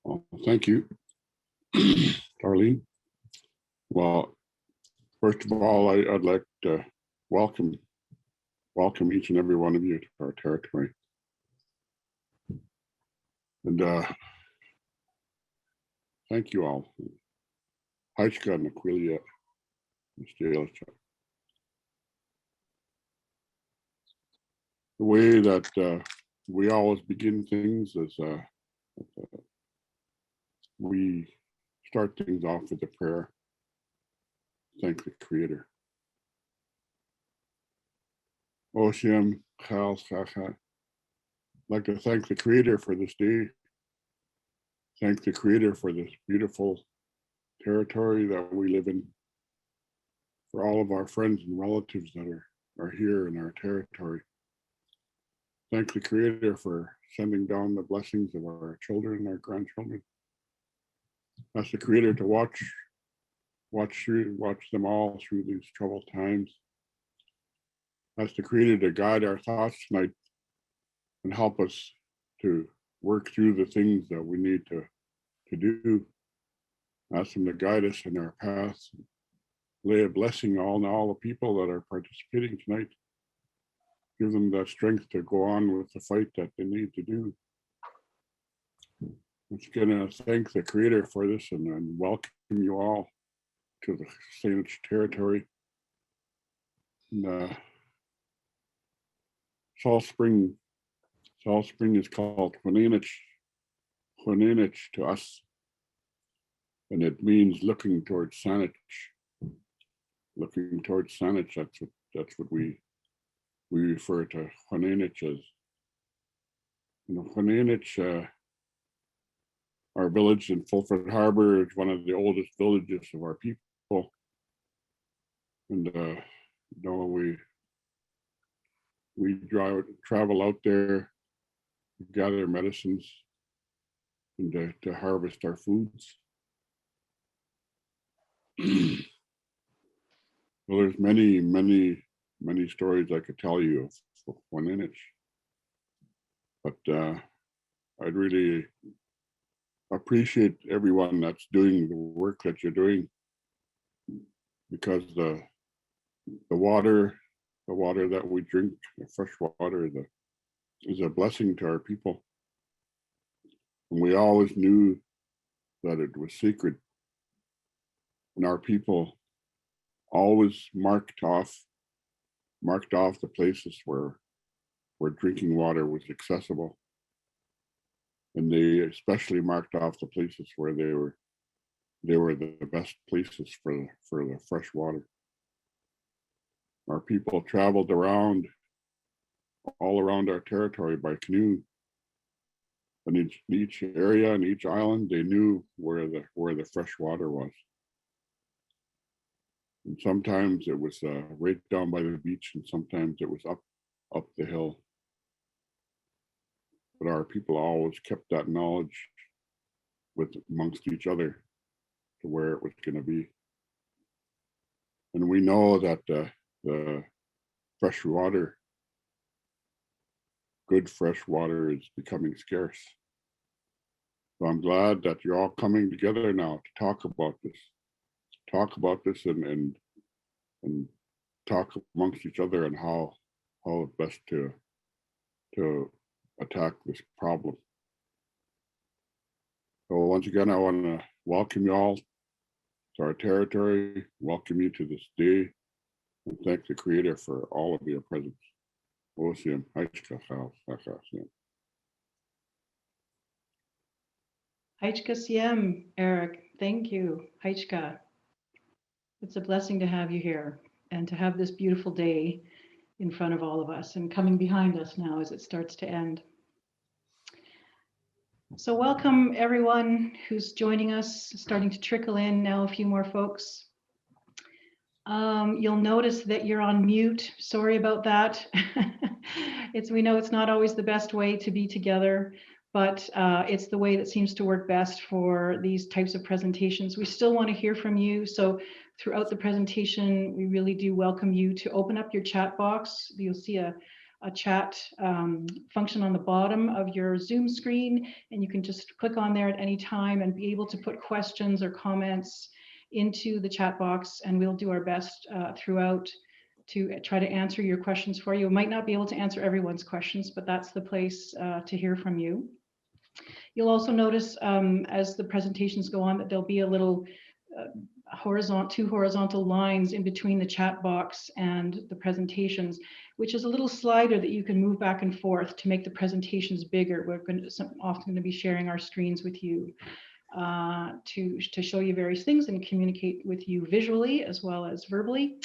Well, thank you, Darlene. Well, first of all, I'd like to welcome each and every one of you to our territory. And thank you all. Haichka and Aquilia. The way that we always begin things is we start things off with a prayer. Thank the Creator. Oshim Khal Chacha. I'd like to thank the Creator for this day. Thank the Creator for this beautiful territory that we live in. For all of our friends and relatives that are here in our territory. Thank the Creator for sending down the blessings of our children, our grandchildren. Ask the Creator to watch them all through these troubled times. Ask the Creator to guide our thoughts tonight and help us to work through the things that we need to do. Ask Him to guide us in our paths. Lay a blessing on all the people that are participating tonight. Give them that strength to go on with the fight that they need to do. I'm just gonna thank the Creator for this and welcome you all to the Snk territory. And, Salt Spring is called Xwaaqw'um to us, and it means looking towards Saanich. Looking towards Saanich, that's what we refer to Xwaaqw'um as. You know, Xwaaqw'um, our village in Fulford Harbor is one of the oldest villages of our people, and you know, we travel out there, gather medicines, and to harvest our foods. Well, there's many stories I could tell you of Xwaaqw'um, but I'd really appreciate everyone that's doing the work that you're doing, because the water that we drink, the fresh water, is a blessing to our people, and we always knew that it was sacred, and our people always marked off the places where drinking water was accessible, and they especially marked off the places where they were the best places for the fresh water. Our people traveled all around our territory by canoe, and in each area and each island they knew where the fresh water was. And sometimes it was right down by the beach, and sometimes it was up the hill. But our people always kept that knowledge amongst each other to where it was going to be. And we know that the fresh water, good fresh water, is becoming scarce. So I'm glad that you're all coming together now to talk about this. And talk amongst each other and how best to attack this problem. So once again, I want to welcome you all to our territory, welcome you to this day, and thank the Creator for all of your presence. Haichka Siem, Eric, thank you. Haichka. It's a blessing to have you here and to have this beautiful day in front of all of us and coming behind us now as it starts to end. So welcome everyone who's joining us, starting to trickle in now, a few more folks. You'll notice that you're on mute. Sorry about that. We know it's not always the best way to be together, but it's the way that seems to work best for these types of presentations. We still want to hear from you. So throughout the presentation, we really do welcome you to open up your chat box. You'll see a a chat function on the bottom of your Zoom screen, and you can just click on there at any time and be able to put questions or comments into the chat box, and we'll do our best throughout to try to answer your questions for you. We might not be able to answer everyone's questions, but that's the place to hear from you. You'll also notice as the presentations go on that there'll be a little two horizontal lines in between the chat box and the presentations, which is a little slider that you can move back and forth to make the presentations bigger. We're often going to be sharing our screens with you to show you various things and communicate with you visually as well as verbally.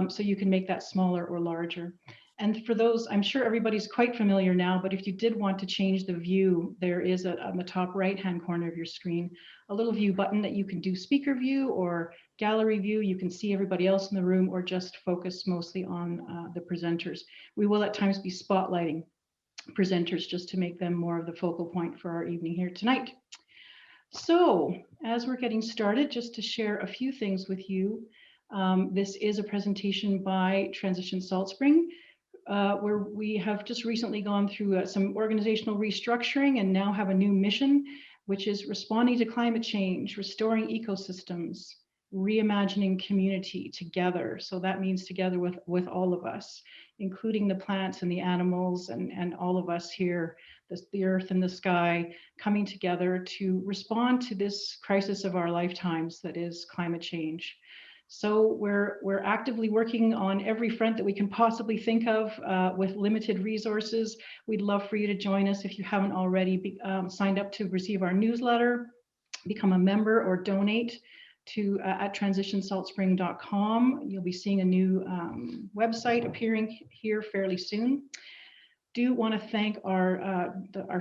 So you can make that smaller or larger. And for those, I'm sure everybody's quite familiar now, but if you did want to change the view, there is on the top right-hand corner of your screen, a little view button that you can do speaker view or gallery view. You can see everybody else in the room or just focus mostly on the presenters. We will at times be spotlighting presenters just to make them more of the focal point for our evening here tonight. So as we're getting started, just to share a few things with you, this is a presentation by Transition Salt Spring, where we have just recently gone through some organizational restructuring and now have a new mission, which is responding to climate change, restoring ecosystems, reimagining community together. So that means together with all of us, including the plants and the animals and all of us here, the earth and the sky, coming together to respond to this crisis of our lifetimes that is climate change. So we're actively working on every front that we can possibly think of with limited resources. We'd love for you to join us if you haven't already signed up to receive our newsletter, become a member or donate to at transitionsaltspring.com. You'll be seeing a new website appearing here fairly soon. Do want to thank our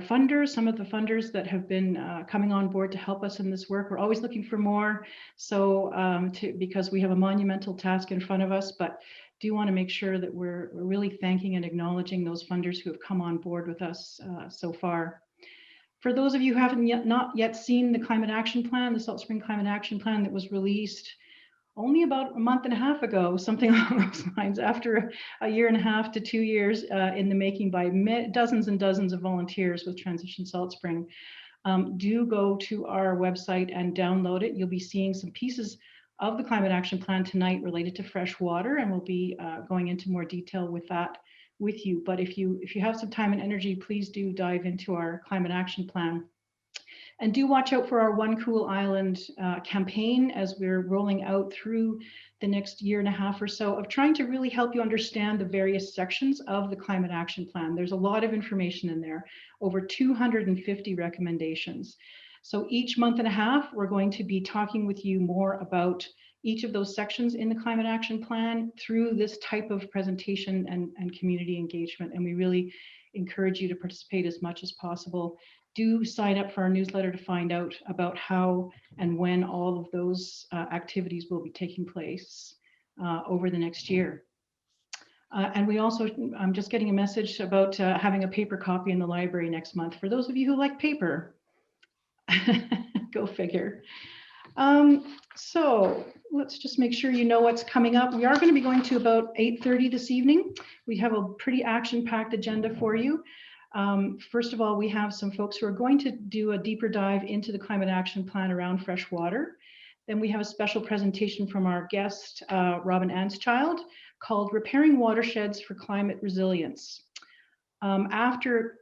funders, some of the funders that have been coming on board to help us in this work. We're always looking for more, so because we have a monumental task in front of us, but do want to make sure that we're really thanking and acknowledging those funders who have come on board with us so far. For those of you who haven't not yet seen the Climate Action Plan, the Salt Spring Climate Action Plan that was released only about a month and a half ago, something along those lines, after a year and a half to 2 years in the making by dozens and dozens of volunteers with Transition Salt Spring. Do go to our website and download it. You'll be seeing some pieces of the Climate Action Plan tonight related to fresh water, and we'll be going into more detail with that with you. But if you have some time and energy, please do dive into our Climate Action Plan. And do watch out for our One Cool Island campaign as we're rolling out through the next year and a half or so of trying to really help you understand the various sections of the Climate Action Plan. There's a lot of information in there, over 250 recommendations. So each month and a half, we're going to be talking with you more about each of those sections in the Climate Action Plan through this type of presentation and community engagement. And we really encourage you to participate as much as possible. Do sign up for our newsletter to find out about how and when all of those activities will be taking place over the next year. And we also, I'm just getting a message about having a paper copy in the library next month. For those of you who like paper, go figure. So let's just make sure you know what's coming up. We are going to be going to about 8:30 this evening. We have a pretty action-packed agenda for you. First of all, we have some folks who are going to do a deeper dive into the Climate Action Plan around fresh water. Then we have a special presentation from our guest, Robin Annschild, called Repairing Watersheds for Climate Resilience. After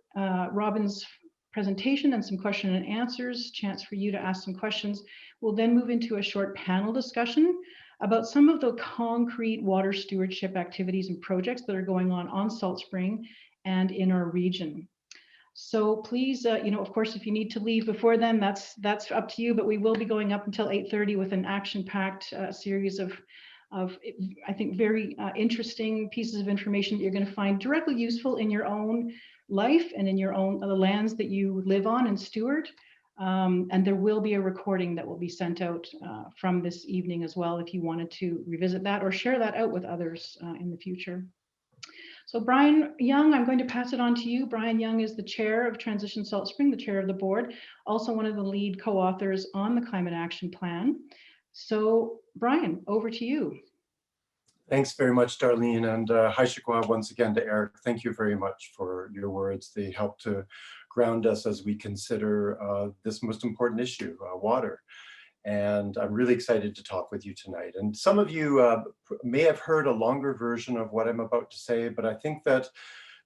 Robin's presentation and some question and answers, chance for you to ask some questions, we'll then move into a short panel discussion about some of the concrete water stewardship activities and projects that are going on Salt Spring and in our region. So please, of course, if you need to leave before then, that's up to you, but we will be going up until 8:30 with an action-packed series of I think, very interesting pieces of information that you're going to find directly useful in your own life and in your own the lands that you live on and steward. And there will be a recording that will be sent out from this evening as well if you wanted to revisit that or share that out with others in the future. So Bryan Young, I'm going to pass it on to you. Bryan Young is the chair of Transition Salt Spring, the chair of the board, also one of the lead co-authors on the Climate Action Plan. So Bryan, over to you. Thanks very much, Darlene, and hi Xwaaqw'um once again to Eric. Thank you very much for your words. They help to ground us as we consider this most important issue, water. And I'm really excited to talk with you tonight. And some of you may have heard a longer version of what I'm about to say, but I think that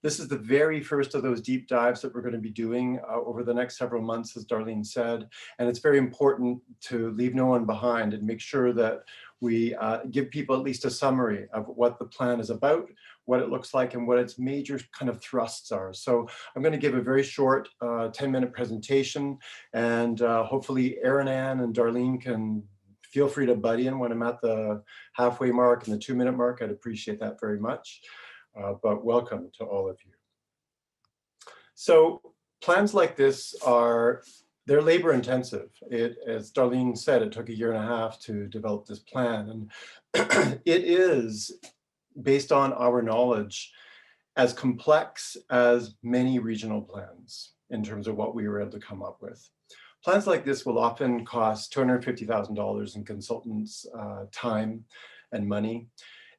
this is the very first of those deep dives that we're going to be doing over the next several months, as Darlene said. And it's very important to leave no one behind and make sure that we give people at least a summary of what the plan is about, what it looks like, and what its major kind of thrusts are. So I'm going to give a very short 10-minute presentation, and hopefully Erin Ann and Darlene can feel free to butt in when I'm at the halfway mark and the 2-minute mark. I'd appreciate that very much. But welcome to all of you. So plans like this they're labor intensive. As Darlene said, it took 1.5 years to develop this plan. And it is, based on our knowledge, as complex as many regional plans in terms of what we were able to come up with. Plans like this will often cost $250,000 in consultants' time and money.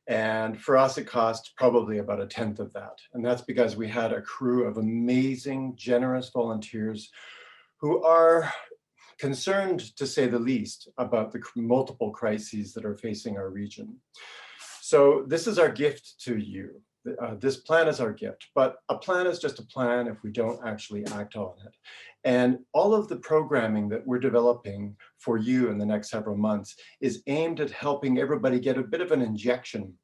And for us, it cost probably about 1/10 of that. And that's because we had a crew of amazing, generous volunteers who are concerned, to say the least, about the multiple crises that are facing our region. So this is our gift to you. This plan is our gift, but a plan is just a plan if we don't actually act on it. And all of the programming that we're developing for you in the next several months is aimed at helping everybody get a bit of an injection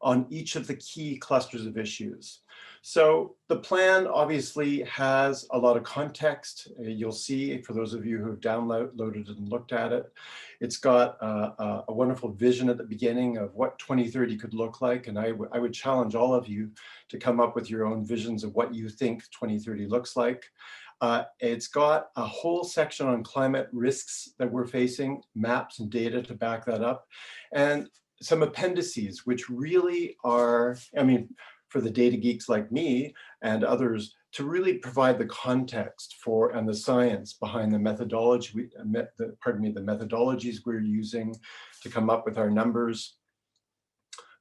on each of the key clusters of issues. So the plan obviously has a lot of context. You'll see, for those of you who have downloaded it and looked at it, it's got a wonderful vision at the beginning of what 2030 could look like. And I would challenge all of you to come up with your own visions of what you think 2030 looks like. It's got a whole section on climate risks that we're facing, maps and data to back that up, and some appendices, which really are, I mean, for the data geeks like me and others, to really provide the context for and the science behind the methodology, the methodologies we're using to come up with our numbers,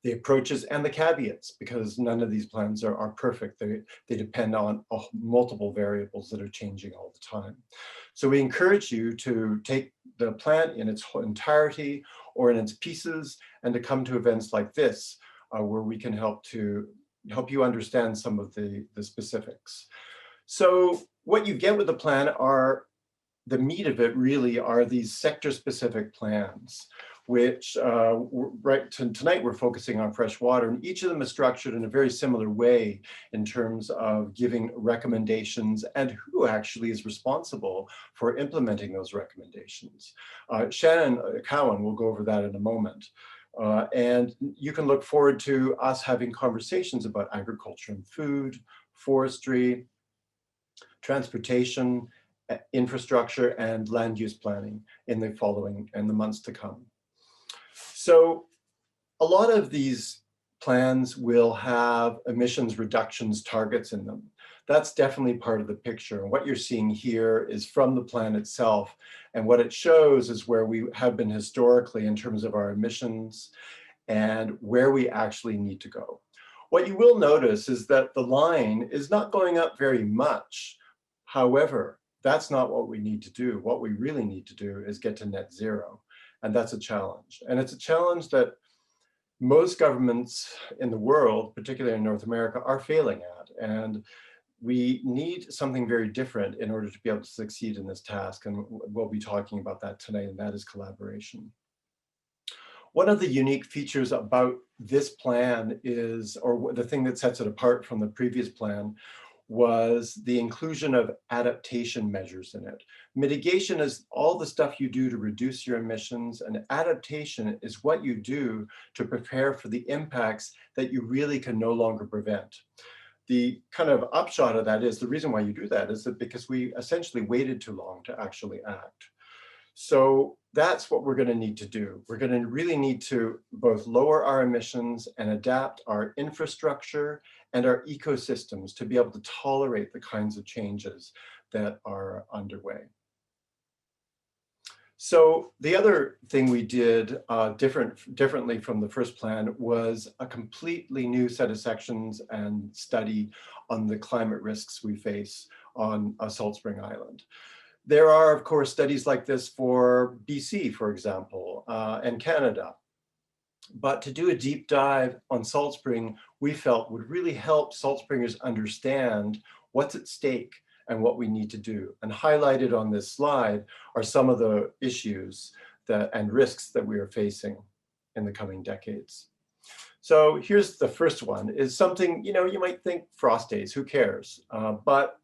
the approaches and the caveats, because none of these plans are perfect. They depend on multiple variables that are changing all the time. So we encourage you to take the plan in its entirety or in its pieces and to come to events like this, where we can help you understand some of the specifics. So what you get with the plan are, the meat of it really are these sector-specific plans, which tonight we're focusing on freshwater, and each of them is structured in a very similar way in terms of giving recommendations and who actually is responsible for implementing those recommendations. Shannon Cowan will go over that in a moment. And you can look forward to us having conversations about agriculture and food, forestry, transportation, infrastructure, and land use planning in the months to come. So a lot of these plans will have emissions reductions targets in them. That's definitely part of the picture. And what you're seeing here is from the plan itself. And what it shows is where we have been historically in terms of our emissions and where we actually need to go. What you will notice is that the line is not going up very much. However, that's not what we need to do. What we really need to do is get to net zero. And that's a challenge. And it's a challenge that most governments in the world, particularly in North America, are failing at. And we need something very different in order to be able to succeed in this task. And we'll be talking about that tonight, and that is collaboration. One of the unique features about this plan is, or the thing that sets it apart from the previous plan, was the inclusion of adaptation measures in it. Mitigation is all the stuff you do to reduce your emissions, and adaptation is what you do to prepare for the impacts that you really can no longer prevent. The kind of upshot of that is, the reason why you do that is that because we essentially waited too long to actually act. So that's what we're going to need to do. We're going to really need to both lower our emissions and adapt our infrastructure and our ecosystems to be able to tolerate the kinds of changes that are underway. So the other thing we did differently from the first plan was a completely new set of sections and study on the climate risks we face on Salt Spring Island. There are, of course, studies like this for B.C., for example, and Canada. But to do a deep dive on Salt Spring, we felt would really help Salt Springers understand what's at stake and what we need to do. And highlighted on this slide are some of the issues and risks that we are facing in the coming decades. So here's the first one, is something, you might think frost days, who cares? But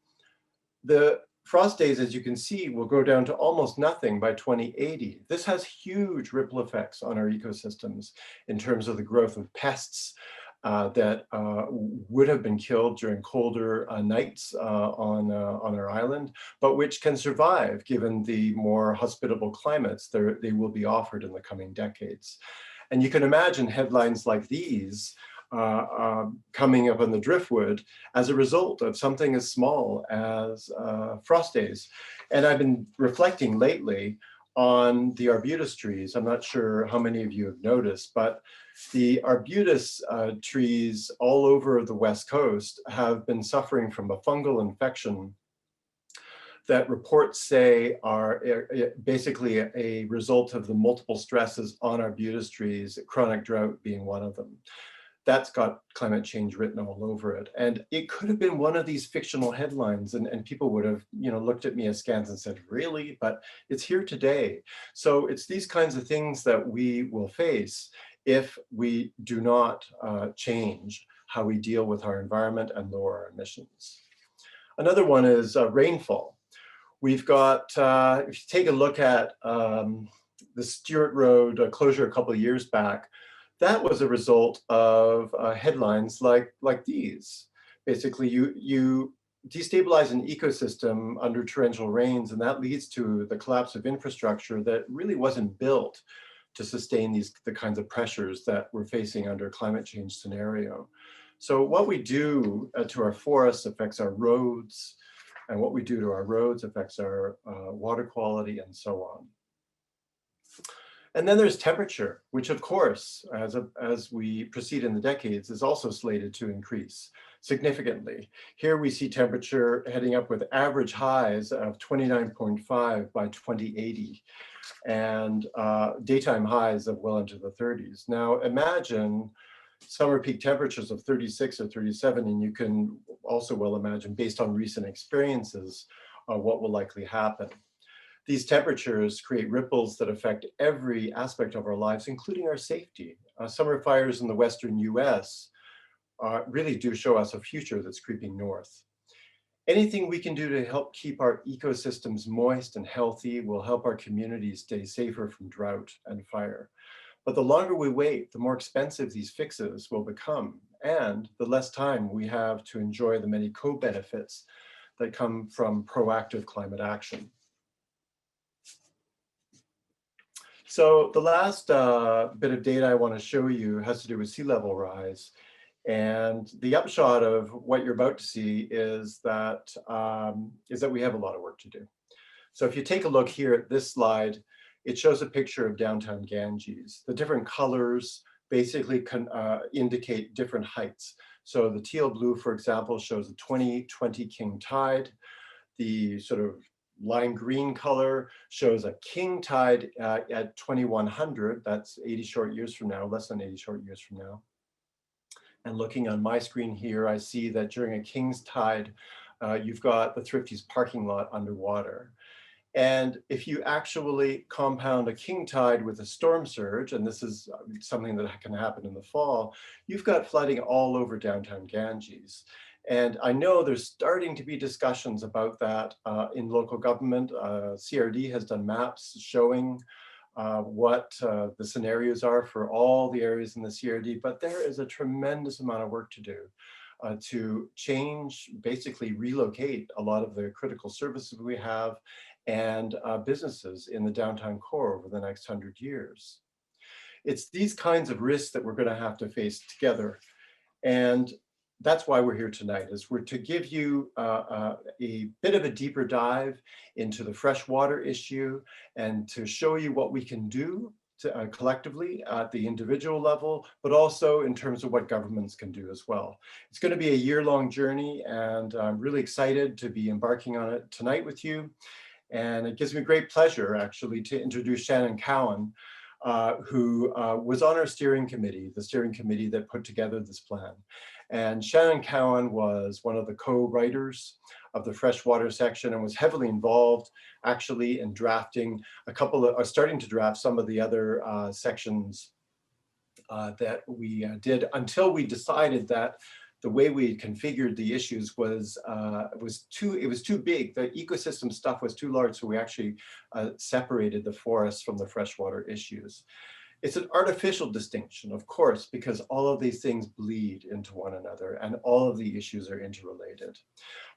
the frost days, as you can see, will go down to almost nothing by 2080. This has huge ripple effects on our ecosystems in terms of the growth of pests that would have been killed during colder nights on our island, but which can survive given the more hospitable climates they will be offered in the coming decades. And you can imagine headlines like these coming up on the driftwood as a result of something as small as frost days. And I've been reflecting lately on the arbutus trees. I'm not sure how many of you have noticed, but the arbutus trees all over the West Coast have been suffering from a fungal infection that reports say are basically a result of the multiple stresses on arbutus trees, chronic drought being one of them. That's got climate change written all over it. And it could have been one of these fictional headlines, and people would have looked at me askance and said, really? But it's here today. So it's these kinds of things that we will face if we do not change how we deal with our environment and lower our emissions. Another one is rainfall. We've got, if you take a look at the Stewart Road closure a couple of years back, that was a result of headlines like these. Basically, you destabilize an ecosystem under torrential rains, and that leads to the collapse of infrastructure that really wasn't built to sustain the kinds of pressures that we're facing under a climate change scenario. So what we do to our forests affects our roads, and what we do to our roads affects our water quality and so on. And then there's temperature, which of course, as we proceed in the decades, is also slated to increase significantly. Here we see temperature heading up with average highs of 29.5 by 2080 and daytime highs of well into the 30s. Now imagine summer peak temperatures of 36 or 37, and you can also well imagine, based on recent experiences, what will likely happen. These temperatures create ripples that affect every aspect of our lives, including our safety. Summer fires in the Western US really do show us a future that's creeping north. Anything we can do to help keep our ecosystems moist and healthy will help our communities stay safer from drought and fire. But the longer we wait, the more expensive these fixes will become, and the less time we have to enjoy the many co-benefits that come from proactive climate action. So the last bit of data I want to show you has to do with sea level rise. And the upshot of what you're about to see is that we have a lot of work to do. So if you take a look here at this slide, it shows a picture of downtown Ganges. The different colors basically can indicate different heights. So the teal blue, for example, shows the 2020 king tide. The sort of lime green color shows a king tide at 2100. That's 80 short years from now, less than 80 short years from now. And looking on my screen here, I see that during a king's tide, you've got the Thrifty's parking lot underwater. And if you actually compound a king tide with a storm surge, and this is something that can happen in the fall, you've got flooding all over downtown Ganges. And I know there's starting to be discussions about that in local government. CRD has done maps showing what the scenarios are for all the areas in the CRD, but there is a tremendous amount of work to do to change, basically relocate a lot of the critical services we have and businesses in the downtown core over the next 100 years. It's these kinds of risks that we're going to have to face together. And that's why we're here tonight, is we're to give you a bit of a deeper dive into the freshwater issue and to show you what we can do to, collectively at the individual level, but also in terms of what governments can do as well. It's going to be a year-long journey, and I'm really excited to be embarking on it tonight with you. And it gives me great pleasure, actually, to introduce Shannon Cowan, who was on our steering committee, the steering committee that put together this plan. And Shannon Cowan was one of the co-writers of the freshwater section and was heavily involved actually in drafting a couple of, starting to draft some of the other sections that we did, until we decided that the way we configured the issues was too big. The ecosystem stuff was too large, so we actually separated the forests from the freshwater issues. It's an artificial distinction, of course, because all of these things bleed into one another and all of the issues are interrelated.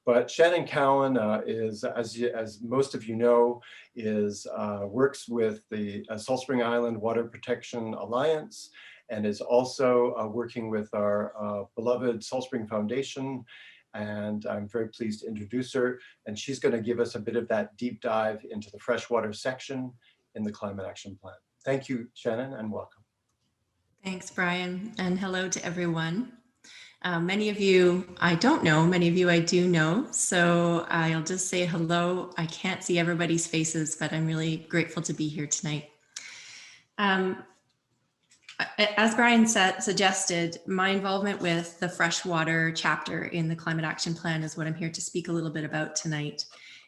But Shannon Cowan is, as most of you know, works with the Salt Spring Island Water Protection Alliance, and is also working with our beloved Salt Spring Foundation. And I'm very pleased to introduce her. And she's going to give us a bit of that deep dive into the freshwater section in the Climate Action Plan. Thank you, Shannon, and welcome. Thanks, Brian, and hello to everyone. Many of you I don't know, many of you I do know, so I'll just say hello. I can't see everybody's faces, but I'm really grateful to be here tonight. As Brian suggested, my involvement with the freshwater chapter in the Climate Action Plan is what I'm here to speak a little bit about tonight.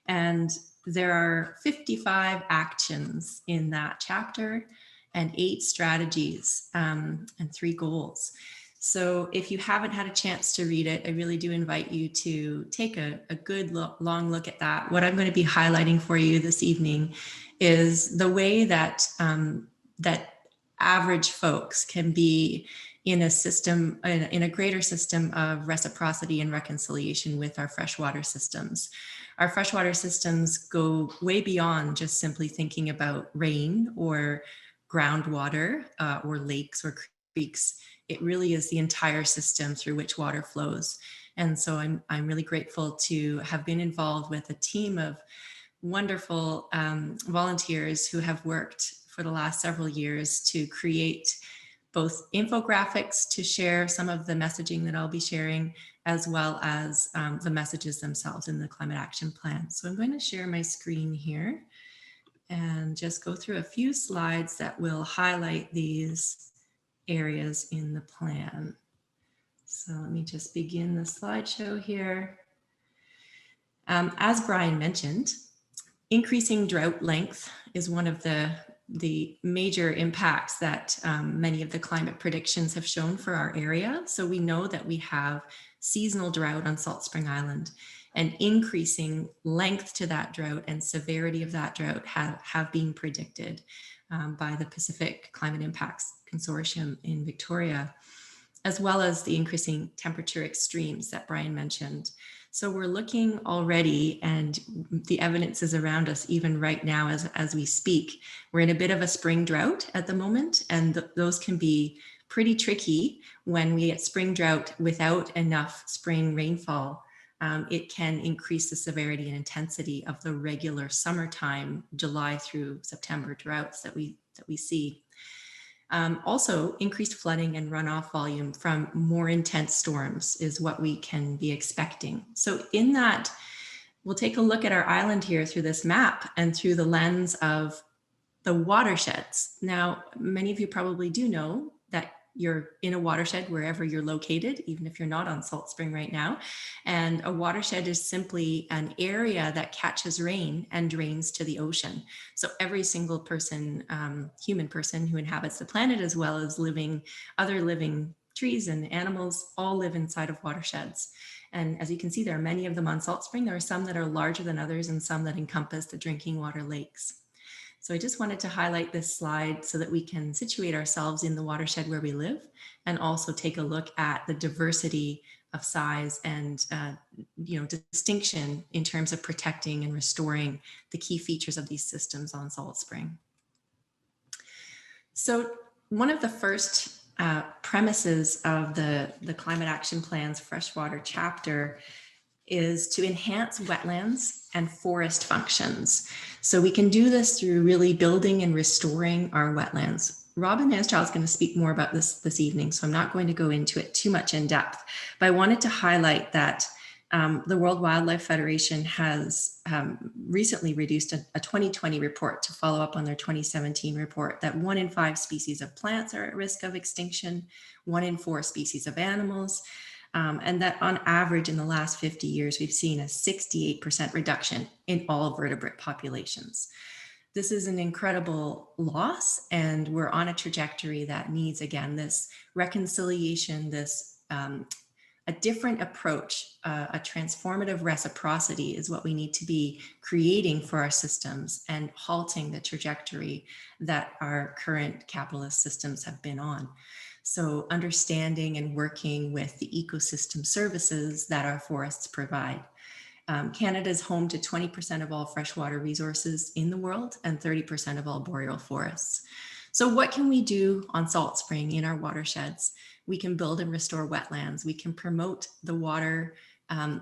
And there are 55 actions in that chapter and 8 strategies and 3 goals. So if you haven't had a chance to read it, I really do invite you to take a good long look at that. What I'm going to be highlighting for you this evening is the way that that average folks can be in a system, in a greater system of reciprocity and reconciliation with our freshwater systems. Our freshwater systems go way beyond just simply thinking about rain or groundwater or lakes or creeks. It really is the entire system through which water flows. And so I'm really grateful to have been involved with a team of wonderful volunteers who have worked for the last several years to create both infographics to share some of the messaging that I'll be sharing, as well as the messages themselves in the Climate Action Plan. So I'm going to share my screen here and just go through a few slides that will highlight these areas in the plan. So let me just begin the slideshow here. As Brian mentioned, increasing drought length is one of the major impacts that many of the climate predictions have shown for our area. So we know that we have seasonal drought on Salt Spring Island, and increasing length to that drought and severity of that drought have been predicted by the Pacific Climate Impacts Consortium in Victoria, as well as the increasing temperature extremes that Brian mentioned. So we're looking already, and the evidence is around us even right now as we speak. We're in a bit of a spring drought at the moment, and those can be pretty tricky when we get spring drought without enough spring rainfall. It can increase the severity and intensity of the regular summertime, July through September droughts that we see. Also, increased flooding and runoff volume from more intense storms is what we can be expecting. So in that, we'll take a look at our island here through this map and through the lens of the watersheds. Now, many of you probably do know that you're in a watershed wherever you're located, even if you're not on Salt Spring right now. And a watershed is simply an area that catches rain and drains to the ocean. So every single person, human person who inhabits the planet, as well as other living trees and animals, all live inside of watersheds. And as you can see, there are many of them on Salt Spring. There are some that are larger than others and some that encompass the drinking water lakes. So I just wanted to highlight this slide so that we can situate ourselves in the watershed where we live, and also take a look at the diversity of size and distinction in terms of protecting and restoring the key features of these systems on Salt Spring. So one of the first premises of the Climate Action Plan's Freshwater Chapter is to enhance wetlands and forest functions. So we can do this through really building and restoring our wetlands. Robin Annschild is going to speak more about this evening, so I'm not going to go into it too much in depth, but I wanted to highlight that the World Wildlife Federation has recently released a 2020 report to follow up on their 2017 report that 1 in 5 species of plants are at risk of extinction, 1 in 4 species of animals, and that on average in the last 50 years, we've seen a 68% reduction in all vertebrate populations. This is an incredible loss, and we're on a trajectory that needs, again, this reconciliation, this a different approach, a transformative reciprocity is what we need to be creating for our systems and halting the trajectory that our current capitalist systems have been on. So understanding and working with the ecosystem services that our forests provide. Canada is home to 20% of all freshwater resources in the world and 30% of all boreal forests. So what can we do on Salt Spring in our watersheds? We can build and restore wetlands. We can promote the water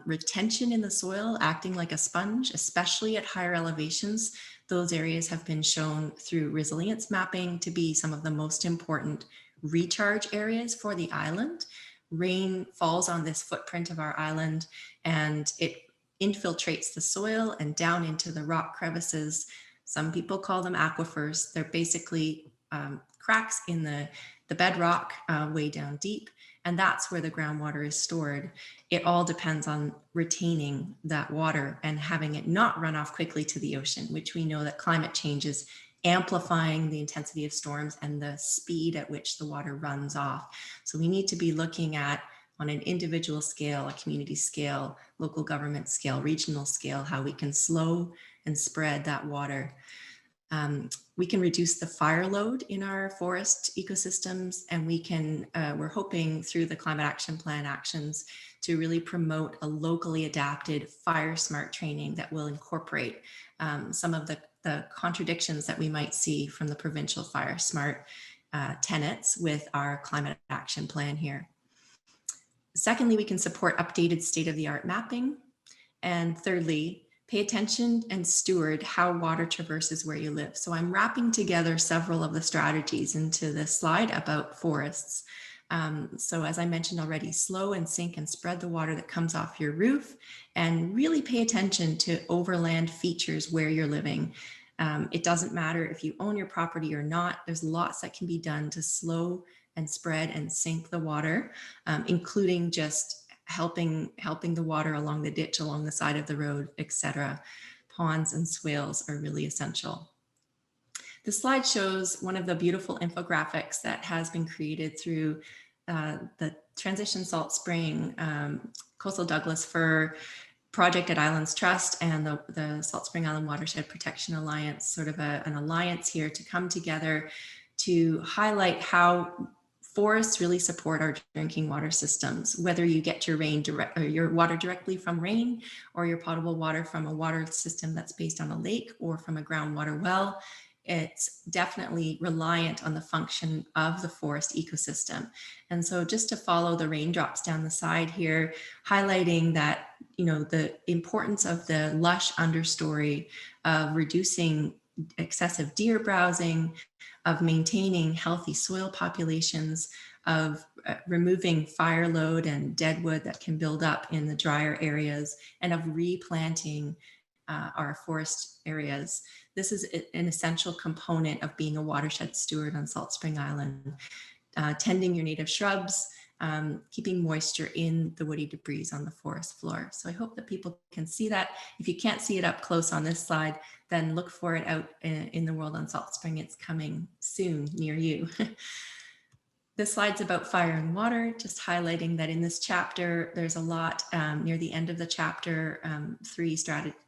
retention in the soil, acting like a sponge, especially at higher elevations. Those areas have been shown through resilience mapping to be some of the most important recharge areas for the island. Rain falls on this footprint of our island and it infiltrates the soil and down into the rock crevices. Some people call them aquifers. They're basically cracks in the bedrock way down deep, and that's where the groundwater is stored. It all depends on retaining that water and having it not run off quickly to the ocean, which we know that climate change is amplifying the intensity of storms and the speed at which the water runs off. So we need to be looking at, on an individual scale, a community scale, local government scale, regional scale, how we can slow and spread that water. We can reduce the fire load in our forest ecosystems, and we can, we're hoping through the Climate Action Plan actions to really promote a locally adapted fire smart training that will incorporate some of the contradictions that we might see from the provincial fire smart tenets with our Climate Action Plan here. Secondly, we can support updated state-of-the-art mapping. And thirdly, pay attention and steward how water traverses where you live. So I'm wrapping together several of the strategies into this slide about forests. So as I mentioned already, slow and sink and spread the water that comes off your roof, and really pay attention to overland features where you're living. It doesn't matter if you own your property or not. There's lots that can be done to slow and spread and sink the water, including just helping the water along the ditch, along the side of the road, etc. Ponds and swales are really essential. This slide shows one of the beautiful infographics that has been created through the Transition Salt Spring Coastal Douglas Fir project at Islands Trust and the Salt Spring Island Watershed Protection Alliance, sort of an alliance here to come together to highlight how forests really support our drinking water systems, whether you get your your water directly from rain, or your potable water from a water system that's based on a lake or from a groundwater well. It's definitely reliant on the function of the forest ecosystem. And so just to follow the raindrops down the side here, highlighting that, you know, the importance of the lush understory, of reducing excessive deer browsing, of maintaining healthy soil populations, of removing fire load and dead wood that can build up in the drier areas, and of replanting our forest areas. This is an essential component of being a watershed steward on Salt Spring Island. Tending your native shrubs, keeping moisture in the woody debris on the forest floor. So I hope that people can see that. If you can't see it up close on this slide, then look for it out in the world on Salt Spring. It's coming soon near you. This slide's about fire and water, just highlighting that in this chapter, there's a lot near the end of the chapter, three strategies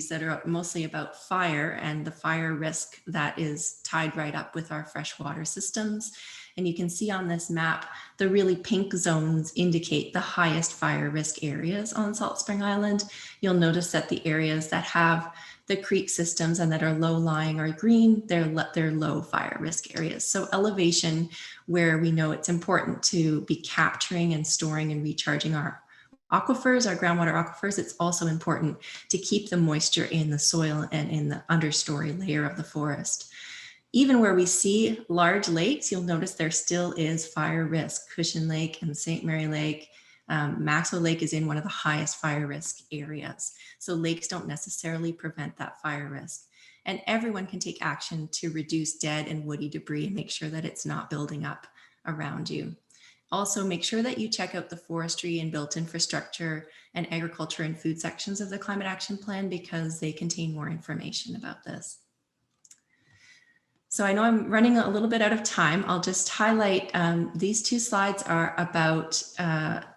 that are mostly about fire and the fire risk that is tied right up with our freshwater systems. And you can see on this map, the really pink zones indicate the highest fire risk areas on Salt Spring Island. You'll notice that the areas that have the creek systems and that are low lying are green, they're low fire risk areas. So elevation, where we know it's important to be capturing and storing and recharging our aquifers, our groundwater aquifers, it's also important to keep the moisture in the soil and in the understory layer of the forest. Even where we see large lakes, you'll notice there still is fire risk. Cushion Lake and St. Mary Lake, Maxwell Lake is in one of the highest fire risk areas. So lakes don't necessarily prevent that fire risk. And everyone can take action to reduce dead and woody debris and make sure that it's not building up around you. Also, make sure that you check out the forestry and built infrastructure and agriculture and food sections of the Climate Action Plan, because they contain more information about this. So I know I'm running a little bit out of time. I'll just highlight these two slides are about,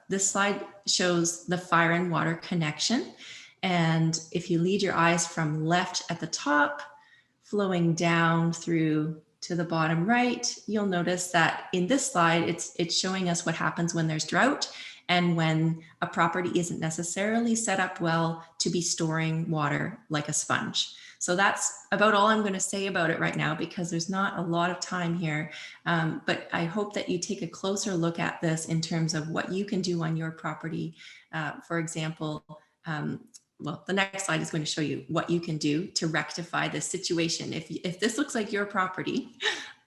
this slide shows the fire and water connection. And if you lead your eyes from left at the top, flowing down through to the bottom right, you'll notice that in this slide, it's showing us what happens when there's drought and when a property isn't necessarily set up well to be storing water like a sponge. So that's about all I'm going to say about it right now, because there's not a lot of time here. But I hope that you take a closer look at this in terms of what you can do on your property. For example, well, the next slide is going to show you what you can do to rectify this situation. If this looks like your property,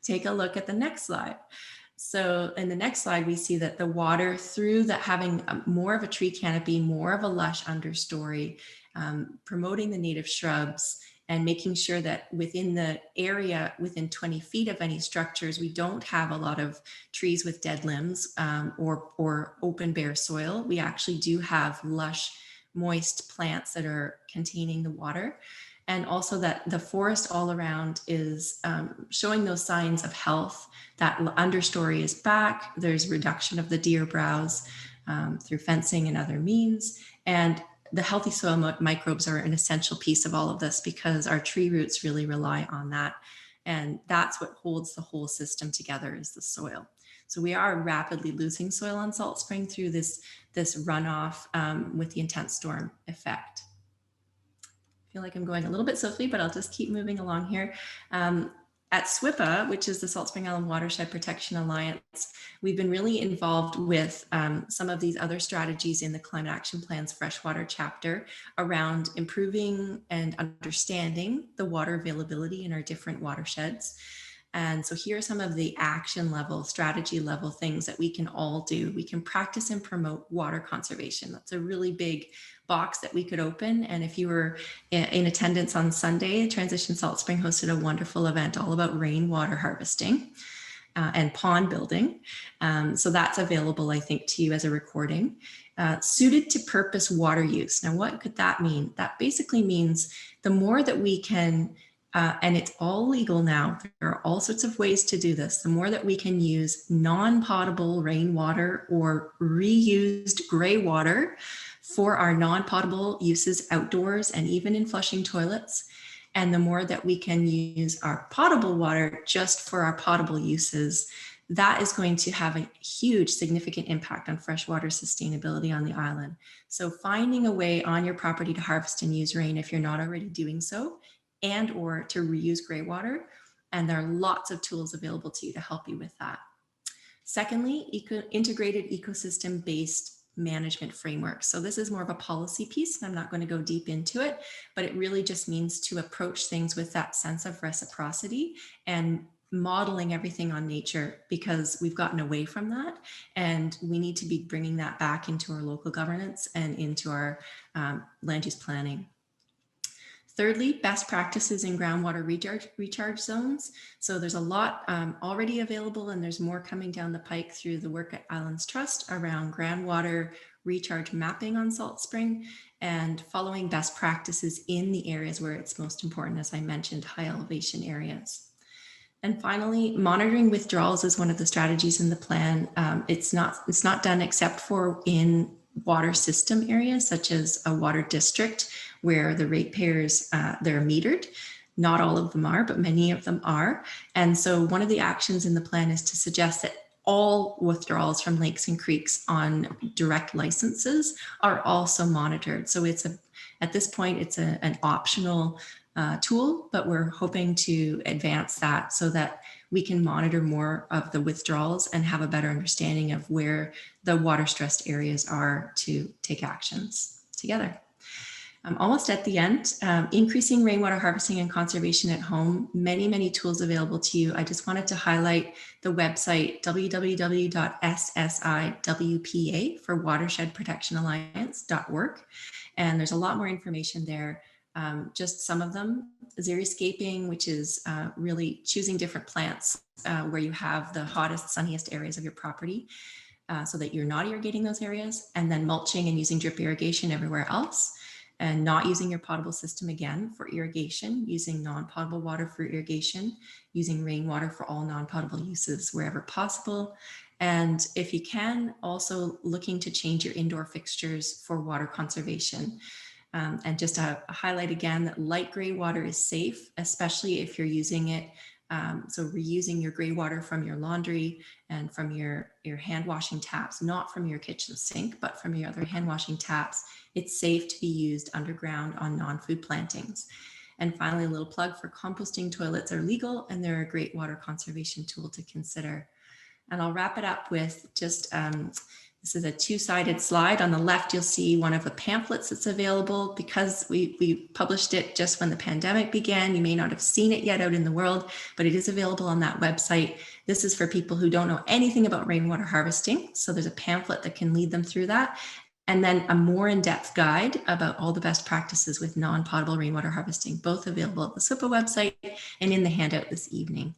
take a look at the next slide. So in the next slide, we see that the water through that having more of a tree canopy, more of a lush understory, promoting the native shrubs, and making sure that within the area, within 20 feet of any structures, we don't have a lot of trees with dead limbs or open bare soil. We actually do have lush, moist plants that are containing the water. And also that the forest all around is showing those signs of health. That understory is back. There's reduction of the deer browse through fencing and other means. And the healthy soil microbes are an essential piece of all of this, because our tree roots really rely on that. And that's what holds the whole system together, is the soil. So we are rapidly losing soil on Salt Spring through this runoff with the intense storm effect. I feel like I'm going a little bit swiftly, but I'll just keep moving along here. At SWIPA, which is the Salt Spring Island Watershed Protection Alliance, we've been really involved with some of these other strategies in the Climate Action Plan's Freshwater Chapter around improving and understanding the water availability in our different watersheds. And so here are some of the action level, strategy level things that we can all do. We can practice and promote water conservation. That's a really big box that we could open. And if you were in attendance on Sunday, Transition Salt Spring hosted a wonderful event all about rainwater harvesting and pond building. So that's available, I think, to you as a recording. Suited to purpose water use. Now, what could that mean? That basically means the more that we can and it's all legal now. There are all sorts of ways to do this. The more that we can use non-potable rainwater or reused gray water for our non-potable uses outdoors and even in flushing toilets, and the more that we can use our potable water just for our potable uses, that is going to have a huge significant impact on freshwater sustainability on the island. So finding a way on your property to harvest and use rain if you're not already doing so, and or to reuse gray water. And there are lots of tools available to you to help you with that. Secondly, integrated ecosystem-based management framework. So this is more of a policy piece, and I'm not going to go deep into it, but it really just means to approach things with that sense of reciprocity and modeling everything on nature, because we've gotten away from that and we need to be bringing that back into our local governance and into our land use planning. Thirdly, best practices in groundwater recharge zones. So there's a lot already available, and there's more coming down the pike through the work at Islands Trust around groundwater recharge mapping on Salt Spring and following best practices in the areas where it's most important, as I mentioned, high elevation areas. And finally, monitoring withdrawals is one of the strategies in the plan. It's not done except for in water system areas, such as a water district where the ratepayers, they're metered. Not all of them are, but many of them are. And so one of the actions in the plan is to suggest that all withdrawals from lakes and creeks on direct licenses are also monitored. So at this point, it's an optional tool, but we're hoping to advance that so that we can monitor more of the withdrawals and have a better understanding of where the water stressed areas are to take actions together. I'm almost at the end. Increasing rainwater harvesting and conservation at home, many tools available to you. I just wanted to highlight the website www.SSIWPA for Watershed Protection Alliance.org. And there's a lot more information there. Just some of them, xeriscaping, which is really choosing different plants where you have the hottest, sunniest areas of your property so that you're not irrigating those areas, and then mulching and using drip irrigation everywhere else, and not using your potable system again for irrigation, using non-potable water for irrigation, using rainwater for all non-potable uses wherever possible. And if you can, also looking to change your indoor fixtures for water conservation. And just to highlight again that light gray water is safe, especially if you're using it. So reusing your gray water from your laundry and from your hand washing taps, not from your kitchen sink, but from your other hand washing taps. It's safe to be used underground on non-food plantings. And finally, a little plug for composting toilets are legal and they're a great water conservation tool to consider. And I'll wrap it up with just, this is a two-sided slide. On the left, you'll see one of the pamphlets that's available. Because we published it just when the pandemic began, you may not have seen it yet out in the world, but it is available on that website. This is for people who don't know anything about rainwater harvesting. So there's a pamphlet that can lead them through that. And then a more in-depth guide about all the best practices with non-potable rainwater harvesting, both available at the SWPA website and in the handout this evening.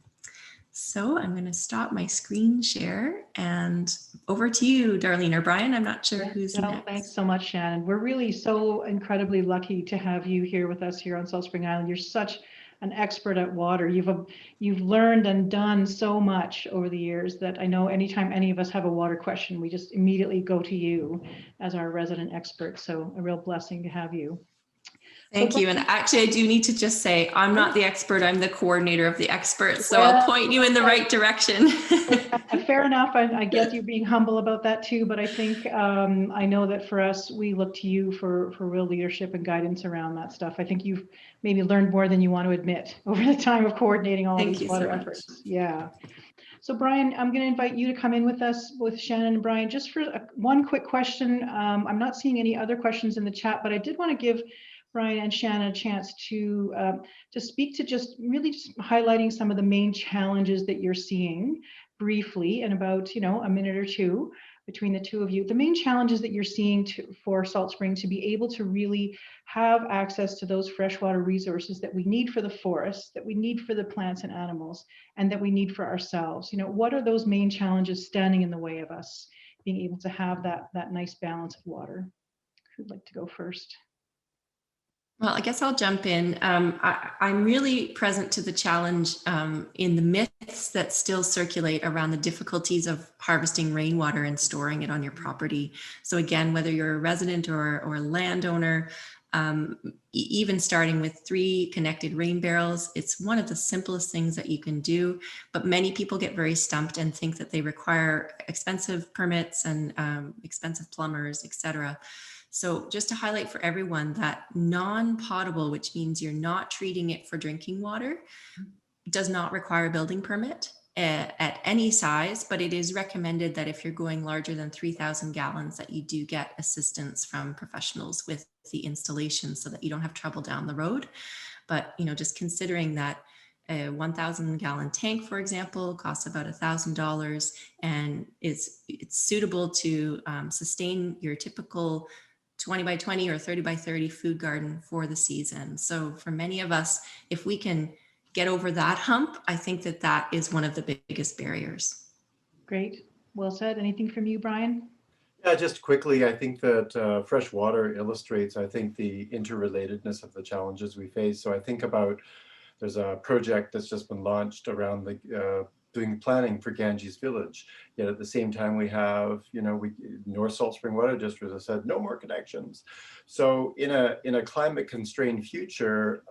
So I'm going to stop my screen share and over to you, Darlene or Bryan. I'm not sure who's next. Thanks so much, Shannon. We're really so incredibly lucky to have you here with us here on Salt Spring Island. You're such an expert at water. You've learned and done so much over the years that I know anytime any of us have a water question, we just immediately go to you as our resident expert. So a real blessing to have you. Thank you. And actually, I do need to just say, I'm not the expert, I'm the coordinator of the experts. So I'll point you in the right direction. Fair enough. I get you being humble about that too, but I think I know that for us, we look to you for real leadership and guidance around that stuff. I think you've maybe learned more than you want to admit over the time of coordinating all of these water efforts. Yeah. So Bryan, I'm going to invite you to come in with us with Shannon and Bryan just for one quick question. I'm not seeing any other questions in the chat, but I did want to give Bryan and Shannon a chance to speak to just highlighting some of the main challenges that you're seeing briefly in about a minute or two between the two of you. The main challenges that you're seeing for Salt Spring to be able to really have access to those freshwater resources that we need for the forests, that we need for the plants and animals, and that we need for ourselves. What are those main challenges standing in the way of us being able to have that nice balance of water? Who'd like to go first? Well, I guess I'll jump in. I'm really present to the challenge in the myths that still circulate around the difficulties of harvesting rainwater and storing it on your property. So again, whether you're a resident or a landowner, even starting with 3 connected rain barrels, it's one of the simplest things that you can do. But many people get very stumped and think that they require expensive permits and expensive plumbers, etc. So just to highlight for everyone that non-potable, which means you're not treating it for drinking water, does not require a building permit at any size, but it is recommended that if you're going larger than 3,000 gallons that you do get assistance from professionals with the installation so that you don't have trouble down the road. But just considering that a 1,000 gallon tank, for example, costs about $1,000 and it's suitable to sustain your typical 20 by 20 or 30 by 30 food garden for the season. So for many of us, if we can get over that hump, I think that is one of the biggest barriers. Great. Well said. Anything from you, Bryan? Yeah, just quickly, I think that fresh water illustrates, I think, the interrelatedness of the challenges we face. So I think about, there's a project that's just been launched around the doing planning for Ganges Village. Yet at the same time, we have, North Salt Spring Water District has said no more connections. So in a climate constrained future,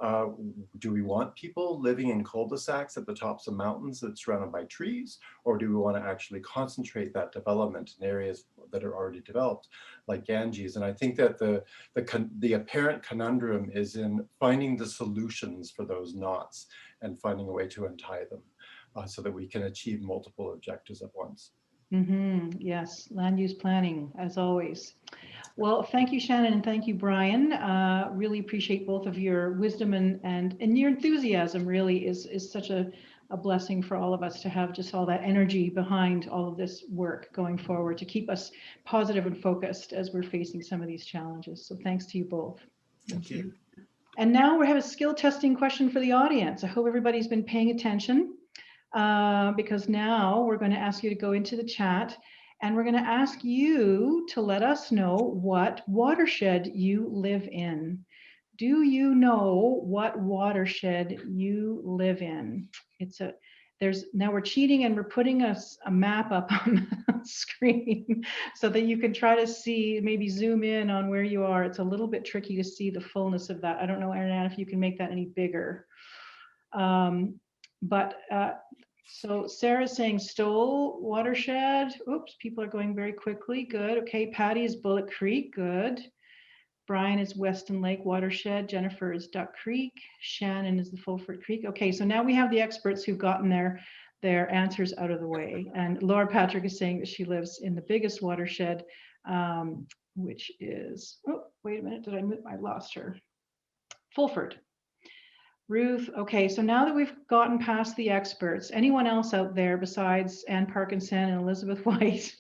do we want people living in cul-de-sacs at the tops of mountains that's surrounded by trees? Or do we want to actually concentrate that development in areas that are already developed, like Ganges? And I think that the apparent conundrum is in finding the solutions for those knots and finding a way to untie them. So that we can achieve multiple objectives at once. Yes, land use planning, as always. Well, thank you, Shannon, and thank you, Bryan. Really appreciate both of your wisdom and your enthusiasm. Really is such a blessing for all of us to have just all that energy behind all of this work going forward to keep us positive and focused as we're facing some of these challenges. So thanks to you both. Thank you. And now we have a skill testing question for the audience. I hope everybody's been paying attention. Because now we're going to ask you to go into the chat and we're going to ask you to let us know what watershed you live in. Do you know what watershed you live in? Now we're cheating and we're putting a map up on the screen so that you can try to see, maybe zoom in on where you are. It's a little bit tricky to see the fullness of that. I don't know, Erin, if you can make that any bigger. So Sarah's saying Stoll watershed. Oops, people are going very quickly. Good. Okay, Patty is Bullock Creek. Good. Bryan is Weston Lake watershed. Jennifer is Duck Creek. Shannon is the Fulford Creek. Okay, so now we have the experts who've gotten their answers out of the way. And Laura Patrick is saying that she lives in the biggest watershed, which is, oh, wait a minute, I lost her. Fulford. Ruth, okay, so now that we've gotten past the experts, anyone else out there besides Ann Parkinson and Elizabeth White?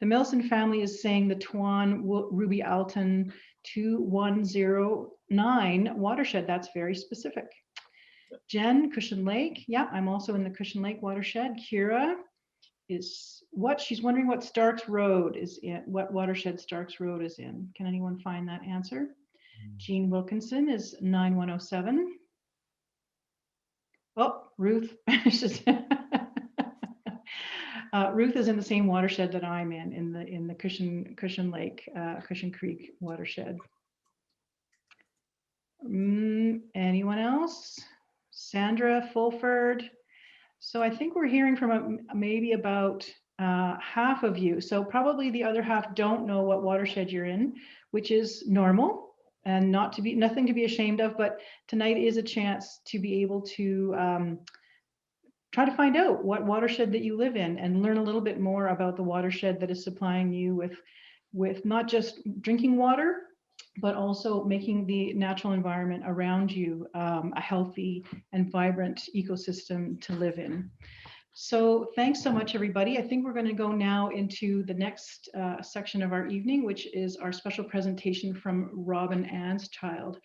The Milson family is saying the Tuan Ruby Alton 2109 watershed. That's very specific. Jen, Cushion Lake. Yeah, I'm also in the Cushion Lake watershed. Kira is what? She's wondering what Starks Road is in, what watershed Starks Road is in. Can anyone find that answer? Jean Wilkinson is 9107. Oh, Ruth. Ruth is in the same watershed that I'm in the Cushion Lake, Cushion Creek watershed. Anyone else? Sandra, Fulford. So I think we're hearing from maybe about half of you. So probably the other half don't know what watershed you're in, which is normal. And nothing to be ashamed of, but tonight is a chance to be able to try to find out what watershed that you live in and learn a little bit more about the watershed that is supplying you with not just drinking water, but also making the natural environment around you a healthy and vibrant ecosystem to live in. So thanks so much, everybody. I think we're going to go now into the next section of our evening, which is our special presentation from Robin Annschild.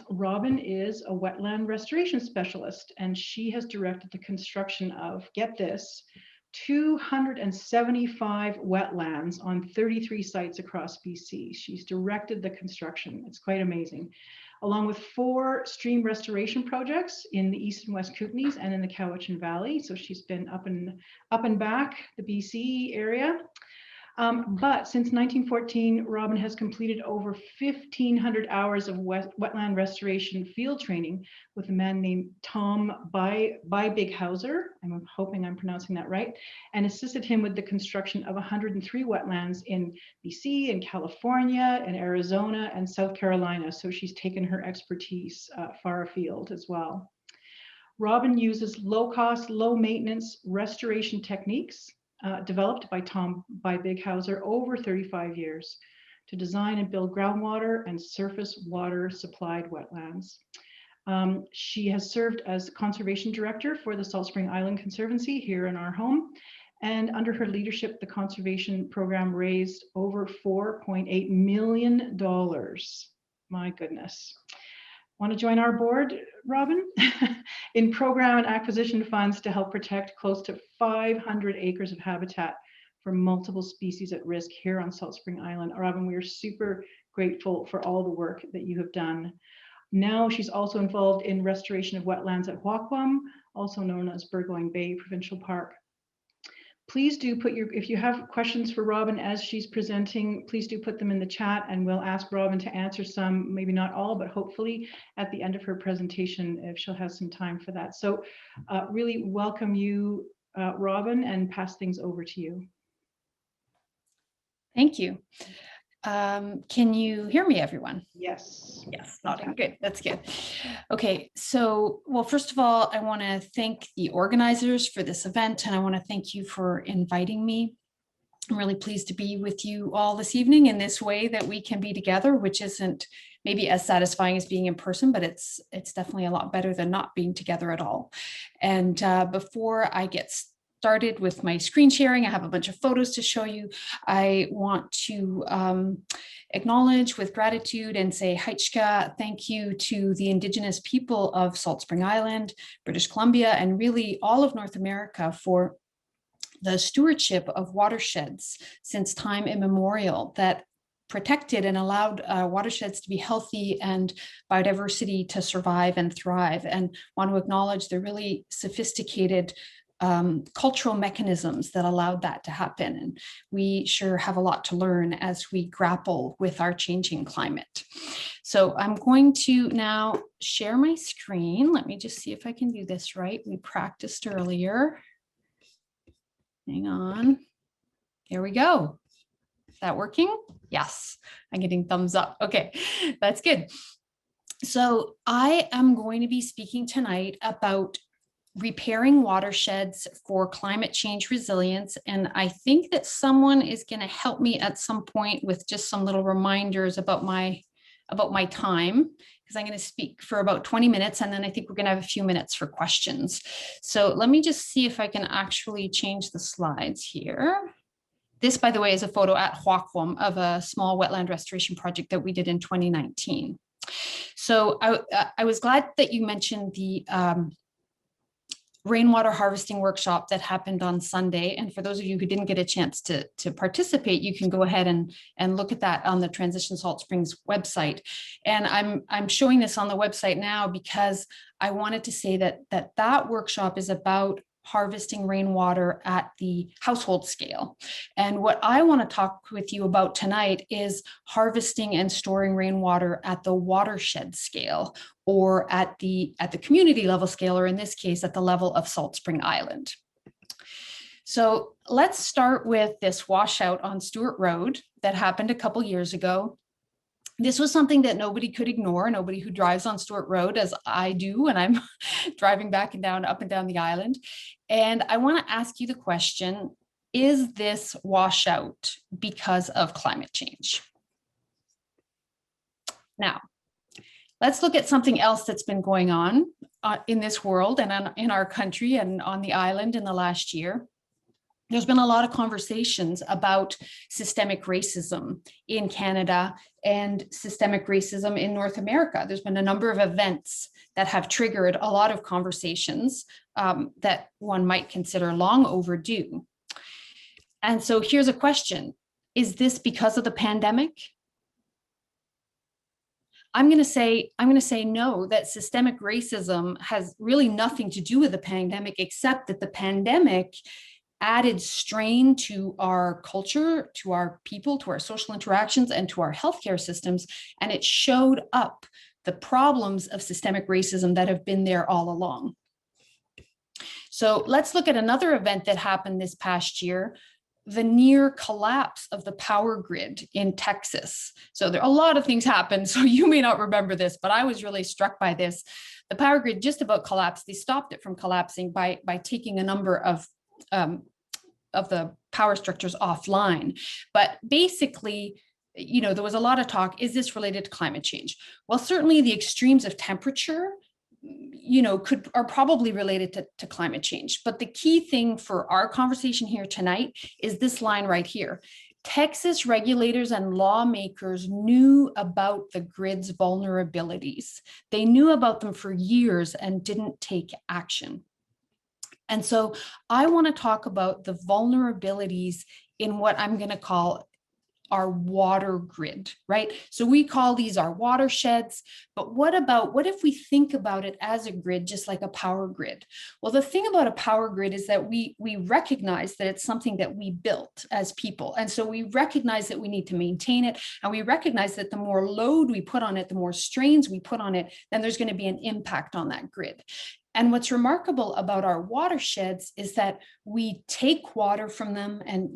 Robin is a wetland restoration specialist, and she has directed the construction of, get this, 275 wetlands on 33 sites across BC. She's directed the construction. It's quite amazing. Along with 4 stream restoration projects in the East and West Kootenays and in the Cowichan Valley. So she's been up and back the BC area. But since 1914, Robin has completed over 1,500 hours of wetland restoration field training with a man named Tom Bybighauser. I'm hoping I'm pronouncing that right, and assisted him with the construction of 103 wetlands in BC, in California, in Arizona, and South Carolina. So she's taken her expertise far afield as well. Robin uses low-cost, low-maintenance restoration techniques developed by Tom Bybighauser over 35 years to design and build groundwater and surface water supplied wetlands. She has served as conservation director for the Salt Spring Island Conservancy here in our home. And under her leadership, the conservation program raised over $4.8 million. My goodness. Want to join our board, Robin? In program and acquisition funds to help protect close to 500 acres of habitat for multiple species at risk here on Salt Spring Island. Robin, we are super grateful for all the work that you have done. Now she's also involved in restoration of wetlands at Xwaaqw'um, also known as Burgoyne Bay Provincial Park. Please do put if you have questions for Robin as she's presenting, please do put them in the chat and we'll ask Robin to answer some, maybe not all, but hopefully at the end of her presentation, if she'll have some time for that. So really welcome you, Robin, and pass things over to you. Thank you. Can you hear me, everyone? Yes. Yes, nodding. Good. That's good. Okay. So, well, first of all, I want to thank the organizers for this event, and I want to thank you for inviting me. I'm really pleased to be with you all this evening in this way that we can be together, which isn't maybe as satisfying as being in person, but it's definitely a lot better than not being together at all. And before I get started with my screen sharing, I have a bunch of photos to show you. I want to acknowledge with gratitude and say Haichka, thank you to the Indigenous people of Salt Spring Island, British Columbia, and really all of North America for the stewardship of watersheds since time immemorial that protected and allowed watersheds to be healthy and biodiversity to survive and thrive, and want to acknowledge the really sophisticated cultural mechanisms that allowed that to happen. And we sure have a lot to learn as we grapple with our changing climate. So I'm going to now share my screen. Let me just see if I can do this right. We practiced earlier. Hang on. There we go. Is that working? Yes, I'm getting thumbs up. Okay, that's good. So I am going to be speaking tonight about repairing watersheds for climate change resilience. And I think that someone is going to help me at some point with just some little reminders about my time, because I'm going to speak for about 20 minutes, and then I think we're going to have a few minutes for questions. So let me just see if I can actually change the slides here. This, by the way, is a photo at Xwaaqw'um of a small wetland restoration project that we did in 2019. So I was glad that you mentioned the rainwater harvesting workshop that happened on Sunday. And for those of you who didn't get a chance to participate, you can go ahead and look at that on the Transition Salt Springs website. And I'm showing this on the website now because I wanted to say that workshop is about harvesting rainwater at the household scale. And what I want to talk with you about tonight is harvesting and storing rainwater at the watershed scale, or at the community level scale, or in this case, at the level of Salt Spring Island. So let's start with this washout on Stewart Road that happened a couple years ago. This was something that nobody could ignore, nobody who drives on Stewart Road, as I do when I'm driving up and down the island. And I want to ask you the question, is this washout because of climate change? Now, let's look at something else that's been going on in this world and in our country and on the island in the last year. There's been a lot of conversations about systemic racism in Canada and systemic racism in North America. There's been a number of events that have triggered a lot of conversations that one might consider long overdue. And so here's a question. Is this because of the pandemic? I'm going to say no, that systemic racism has really nothing to do with the pandemic, except that the pandemic added strain to our culture, to our people, to our social interactions, and to our healthcare systems. And it showed up the problems of systemic racism that have been there all along. So let's look at another event that happened this past year, the near collapse of the power grid in Texas. So there a lot of things happened, so you may not remember this, but I was really struck by this. The power grid just about collapsed. They stopped it from collapsing by taking a number of the power structures offline. But basically, you know, there was a lot of talk, is this related to climate change? Well, certainly the extremes of temperature, you know, are probably related to climate change. But the key thing for our conversation here tonight is this line right here. Texas regulators and lawmakers knew about the grid's vulnerabilities. They knew about them for years and didn't take action. And so I want to talk about the vulnerabilities in what I'm going to call our water grid, right? So we call these our watersheds, but what if we think about it as a grid, just like a power grid? Well, the thing about a power grid is that we recognize that it's something that we built as people. And so we recognize that we need to maintain it. And we recognize that the more load we put on it, the more strains we put on it, then there's going to be an impact on that grid. And what's remarkable about our watersheds is that we take water from them, and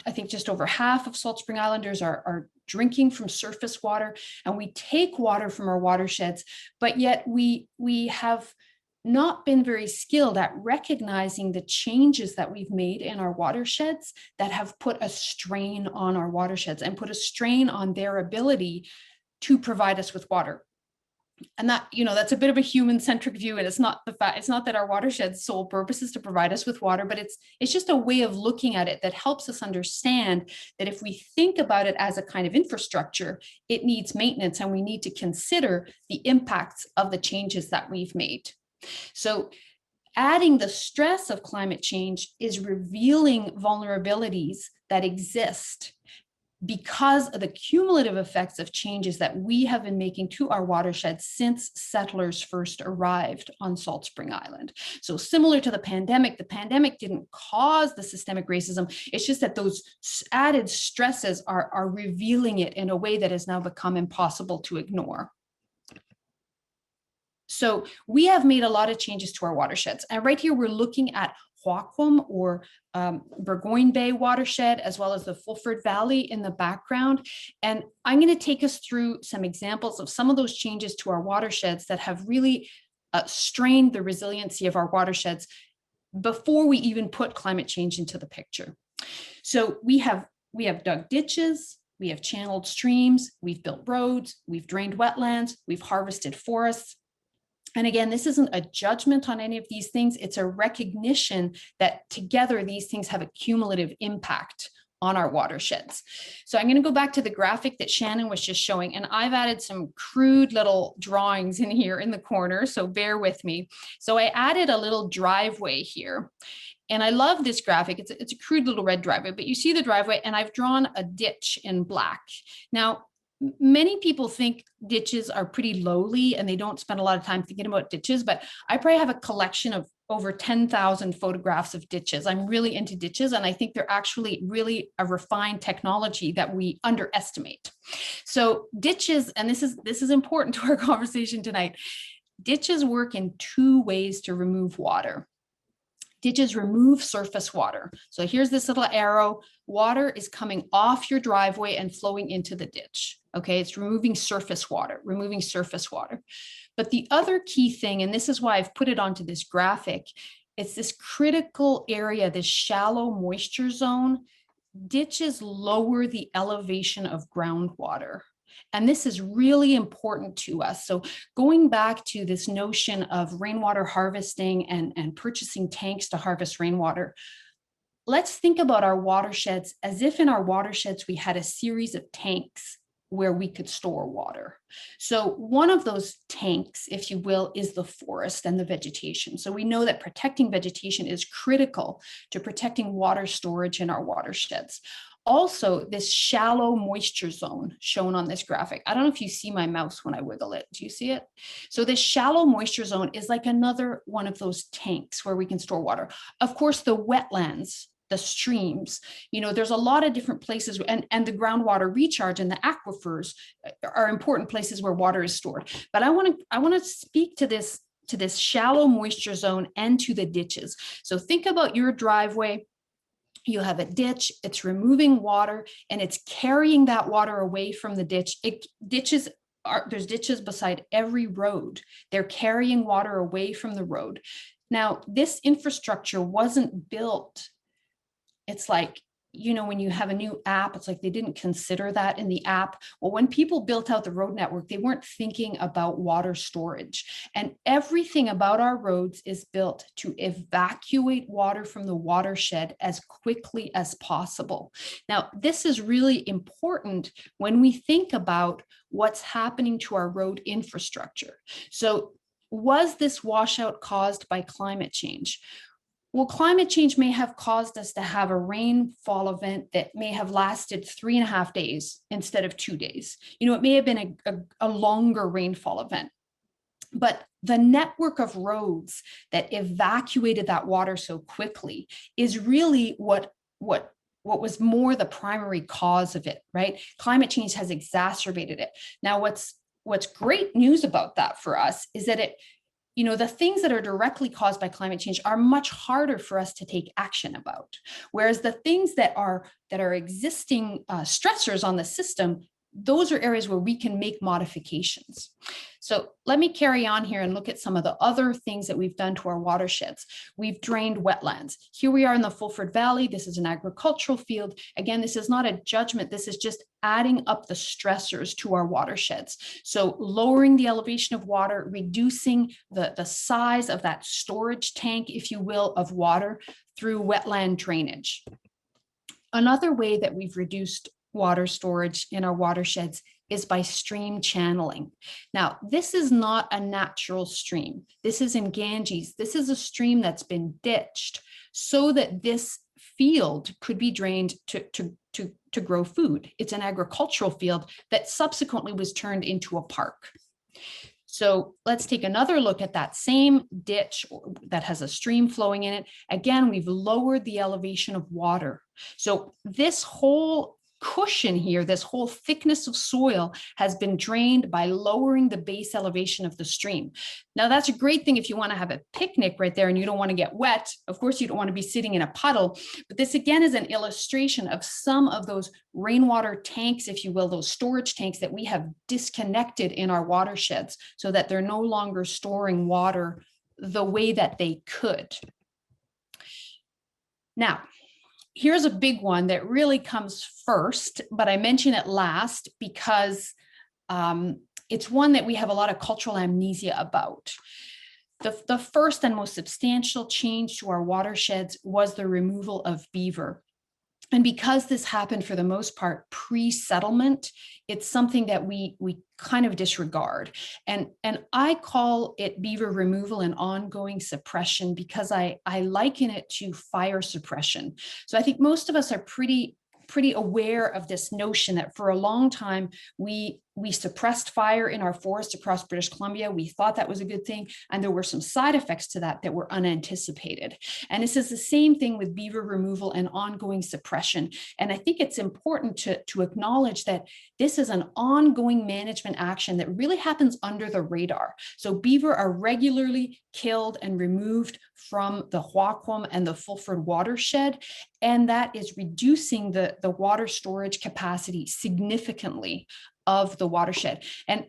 I think just over half of Salt Spring Islanders are drinking from surface water, and we take water from our watersheds, but yet we have not been very skilled at recognizing the changes that we've made in our watersheds that have put a strain on our watersheds and put a strain on their ability to provide us with water. And that, that's a bit of a human-centric view, and it's not that our watershed's sole purpose is to provide us with water, but it's just a way of looking at it that helps us understand that if we think about it as a kind of infrastructure, it needs maintenance, and we need to consider the impacts of the changes that we've made. So adding the stress of climate change is revealing vulnerabilities that exist because of the cumulative effects of changes that we have been making to our watersheds since settlers first arrived on Salt Spring Island. So similar to the pandemic didn't cause the systemic racism. It's just that those added stresses are revealing it in a way that has now become impossible to ignore. So we have made a lot of changes to our watersheds. And right here, we're looking at Xwaaqw'um, or Burgoyne Bay watershed, as well as the Fulford Valley in the background. And I'm going to take us through some examples of some of those changes to our watersheds that have really strained the resiliency of our watersheds before we even put climate change into the picture. So we have dug ditches, we have channeled streams, we've built roads, we've drained wetlands, we've harvested forests. And again, this isn't a judgment on any of these things. It's a recognition that together these things have a cumulative impact on our watersheds. So I'm going to go back to the graphic that Shannon was just showing, and I've added some crude little drawings in here in the corner, so bear with me. So I added a little driveway here. And I love this graphic. It's a crude little red driveway, but you see the driveway, and I've drawn a ditch in black. Now, many people think ditches are pretty lowly and they don't spend a lot of time thinking about ditches, but I probably have a collection of over 10,000 photographs of ditches. I'm really into ditches, and I think they're actually really a refined technology that we underestimate. So ditches, and this is important to our conversation tonight, ditches work in two ways to remove water. Ditches remove surface water. So here's this little arrow. Water is coming off your driveway and flowing into the ditch. Okay, it's removing surface water. But the other key thing, and this is why I've put it onto this graphic, it's this critical area, this shallow moisture zone. Ditches lower the elevation of groundwater. And this is really important to us. So going back to this notion of rainwater harvesting and purchasing tanks to harvest rainwater, let's think about our watersheds as if in our watersheds we had a series of tanks where we could store water. So one of those tanks, if you will, is the forest and the vegetation. So we know that protecting vegetation is critical to protecting water storage in our watersheds. Also, this shallow moisture zone shown on this graphic. I don't know if you see my mouse when I wiggle it. Do you see it? So this shallow moisture zone is like another one of those tanks where we can store water. Of course, the wetlands, the streams, there's a lot of different places, and the groundwater recharge and the aquifers are important places where water is stored. But I want to speak to this shallow moisture zone and to the ditches. So think about your driveway. You have a ditch, it's removing water, and it's carrying that water away from the ditch. There's ditches beside every road. They're carrying water away from the road. Now, this infrastructure wasn't built. It's like, when you have a new app, it's like they didn't consider that in the app. Well, when people built out the road network, they weren't thinking about water storage. And everything about our roads is built to evacuate water from the watershed as quickly as possible. Now, this is really important when we think about what's happening to our road infrastructure. So was this washout caused by climate change? Well, climate change may have caused us to have a rainfall event that may have lasted 3.5 days instead of 2 days. You know, it may have been a longer rainfall event. But the network of roads that evacuated that water so quickly is really what was more the primary cause of it, right? Climate change has exacerbated it. Now, what's great news about that for us is that you know, the things that are directly caused by climate change are much harder for us to take action about. Whereas the things that are existing stressors on the system, those are areas where we can make modifications. So let me carry on here and look at some of the other things that we've done to our watersheds. We've drained wetlands. Here we are in the Fulford Valley. This is an agricultural field. Again, this is not a judgment. This is just adding up the stressors to our watersheds. So lowering the elevation of water, reducing the size of that storage tank, if you will, of water through wetland drainage. Another way that we've reduced water storage in our watersheds is by stream channeling. Now, this is not a natural stream. This is in Ganges. This is a stream that's been ditched so that this field could be drained to grow food. It's an agricultural field that subsequently was turned into a park. So let's take another look at that same ditch that has a stream flowing in it. Again, we've lowered the elevation of water. So this whole cushion here, this whole thickness of soil has been drained by lowering the base elevation of the stream. Now, that's a great thing if you want to have a picnic right there and you don't want to get wet. Of course, you don't want to be sitting in a puddle, but this again is an illustration of some of those rainwater tanks, if you will, those storage tanks that we have disconnected in our watersheds so that they're no longer storing water the way that they could. Now, here's a big one that really comes first, but I mention it last because it's one that we have a lot of cultural amnesia about. The first and most substantial change to our watersheds was the removal of beaver. And because this happened for the most part pre-settlement, it's something that we kind of disregard. And I call it beaver removal and ongoing suppression because I liken it to fire suppression. So I think most of us are pretty aware of this notion that for a long time we suppressed fire in our forests across British Columbia. We thought that was a good thing, and there were some side effects to that were unanticipated. And this is the same thing with beaver removal and ongoing suppression. And I think it's important to acknowledge that this is an ongoing management action that really happens under the radar. So beaver are regularly killed and removed from the Xwaaqw'um and the Fulford watershed, and that is reducing the water storage capacity significantly of the watershed. And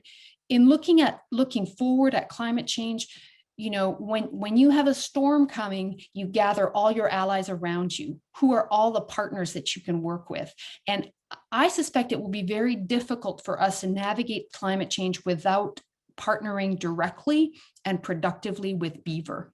in looking forward at climate change, you know, when you have a storm coming, you gather all your allies around you, who are all the partners that you can work with. And I suspect it will be very difficult for us to navigate climate change without partnering directly and productively with beaver.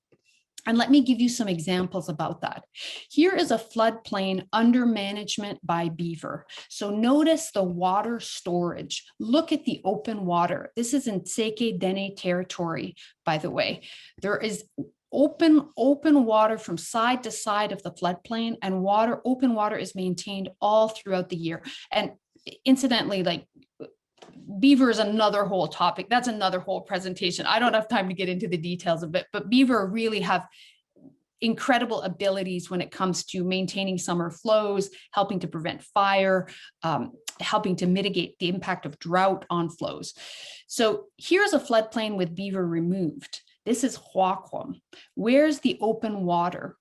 And let me give you some examples about that. Here is a floodplain under management by beaver. So notice the water storage. Look at the open water. This is in Snk Mip territory, by the way. There is open water from side to side of the floodplain, and open water is maintained all throughout the year. And incidentally, like, beaver is another whole topic. That's another whole presentation. I don't have time to get into the details of it, but beaver really have incredible abilities when it comes to maintaining summer flows, helping to prevent fire, helping to mitigate the impact of drought on flows. So here's a floodplain with beaver removed. This is Xwaaqw'um. Where's the open water?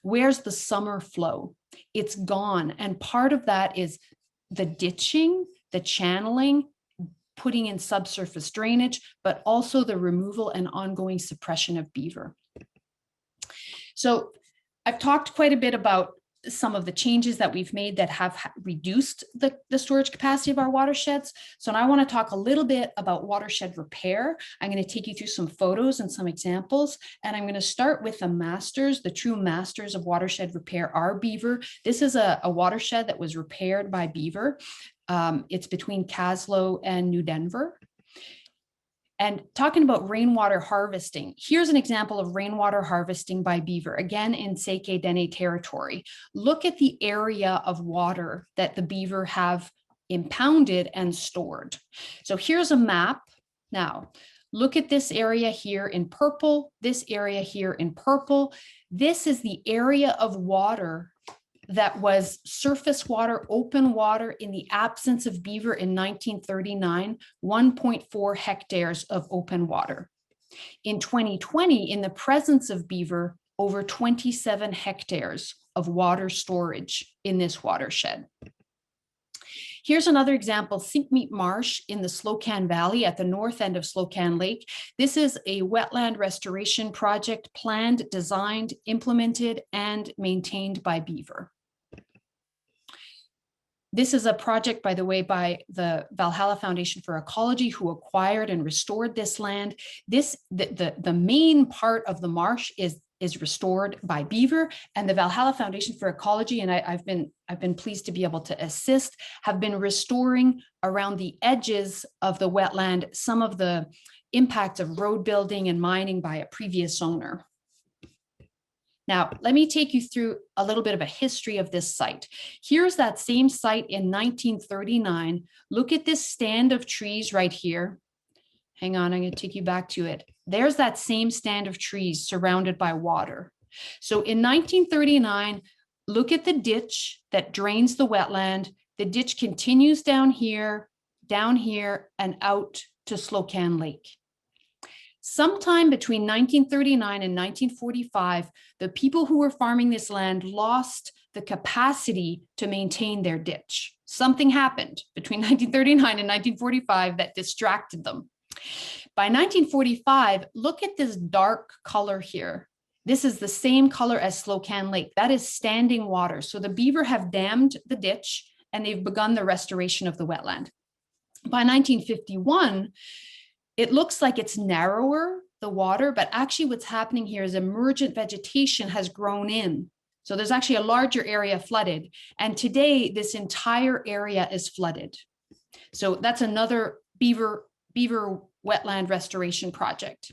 Where's the summer flow? It's gone. And part of that is the ditching, the channeling, putting in subsurface drainage, but also the removal and ongoing suppression of beaver. So I've talked quite a bit about some of the changes that we've made that have reduced the storage capacity of our watersheds. So now I want to talk a little bit about watershed repair. I'm going to take you through some photos and some examples, and I'm going to start with the masters. The true masters of watershed repair are beaver. This is a watershed that was repaired by beaver. It's between Caslow and New Denver. And talking about rainwater harvesting, here's an example of rainwater harvesting by beaver, again in Seke Dene territory. Look at the area of water that the beaver have impounded and stored. So here's a map. Now, look at this area here in purple, this area here in purple. This is the area of water that was surface water, open water in the absence of beaver in 1939, 1.4 hectares of open water. In 2020, in the presence of beaver, over 27 hectares of water storage in this watershed. Here's another example, Snk Mip Marsh in the Slocan Valley at the north end of Slocan Lake. This is a wetland restoration project planned, designed, implemented, and maintained by beaver. This is a project, by the way, by the Valhalla Foundation for Ecology, who acquired and restored this land. The main part of the marsh is restored by beaver, and the Valhalla Foundation for Ecology, and I've been pleased to be able to assist, have been restoring around the edges of the wetland some of the impacts of road building and mining by a previous owner. Now, let me take you through a little bit of a history of this site. Here's that same site in 1939. Look at this stand of trees right here. Hang on, I'm going to take you back to it. There's that same stand of trees surrounded by water. So in 1939, look at the ditch that drains the wetland. The ditch continues down here, and out to Slocan Lake. Sometime between 1939 and 1945, the people who were farming this land lost the capacity to maintain their ditch. Something happened between 1939 and 1945 that distracted them. By 1945, look at this dark color here. This is the same color as Slocan Lake. That is standing water. So the beaver have dammed the ditch and they've begun the restoration of the wetland. By 1951, it looks like it's narrower, the water, but actually what's happening here is emergent vegetation has grown in. So there's actually a larger area flooded. And today, this entire area is flooded. So that's another beaver wetland restoration project.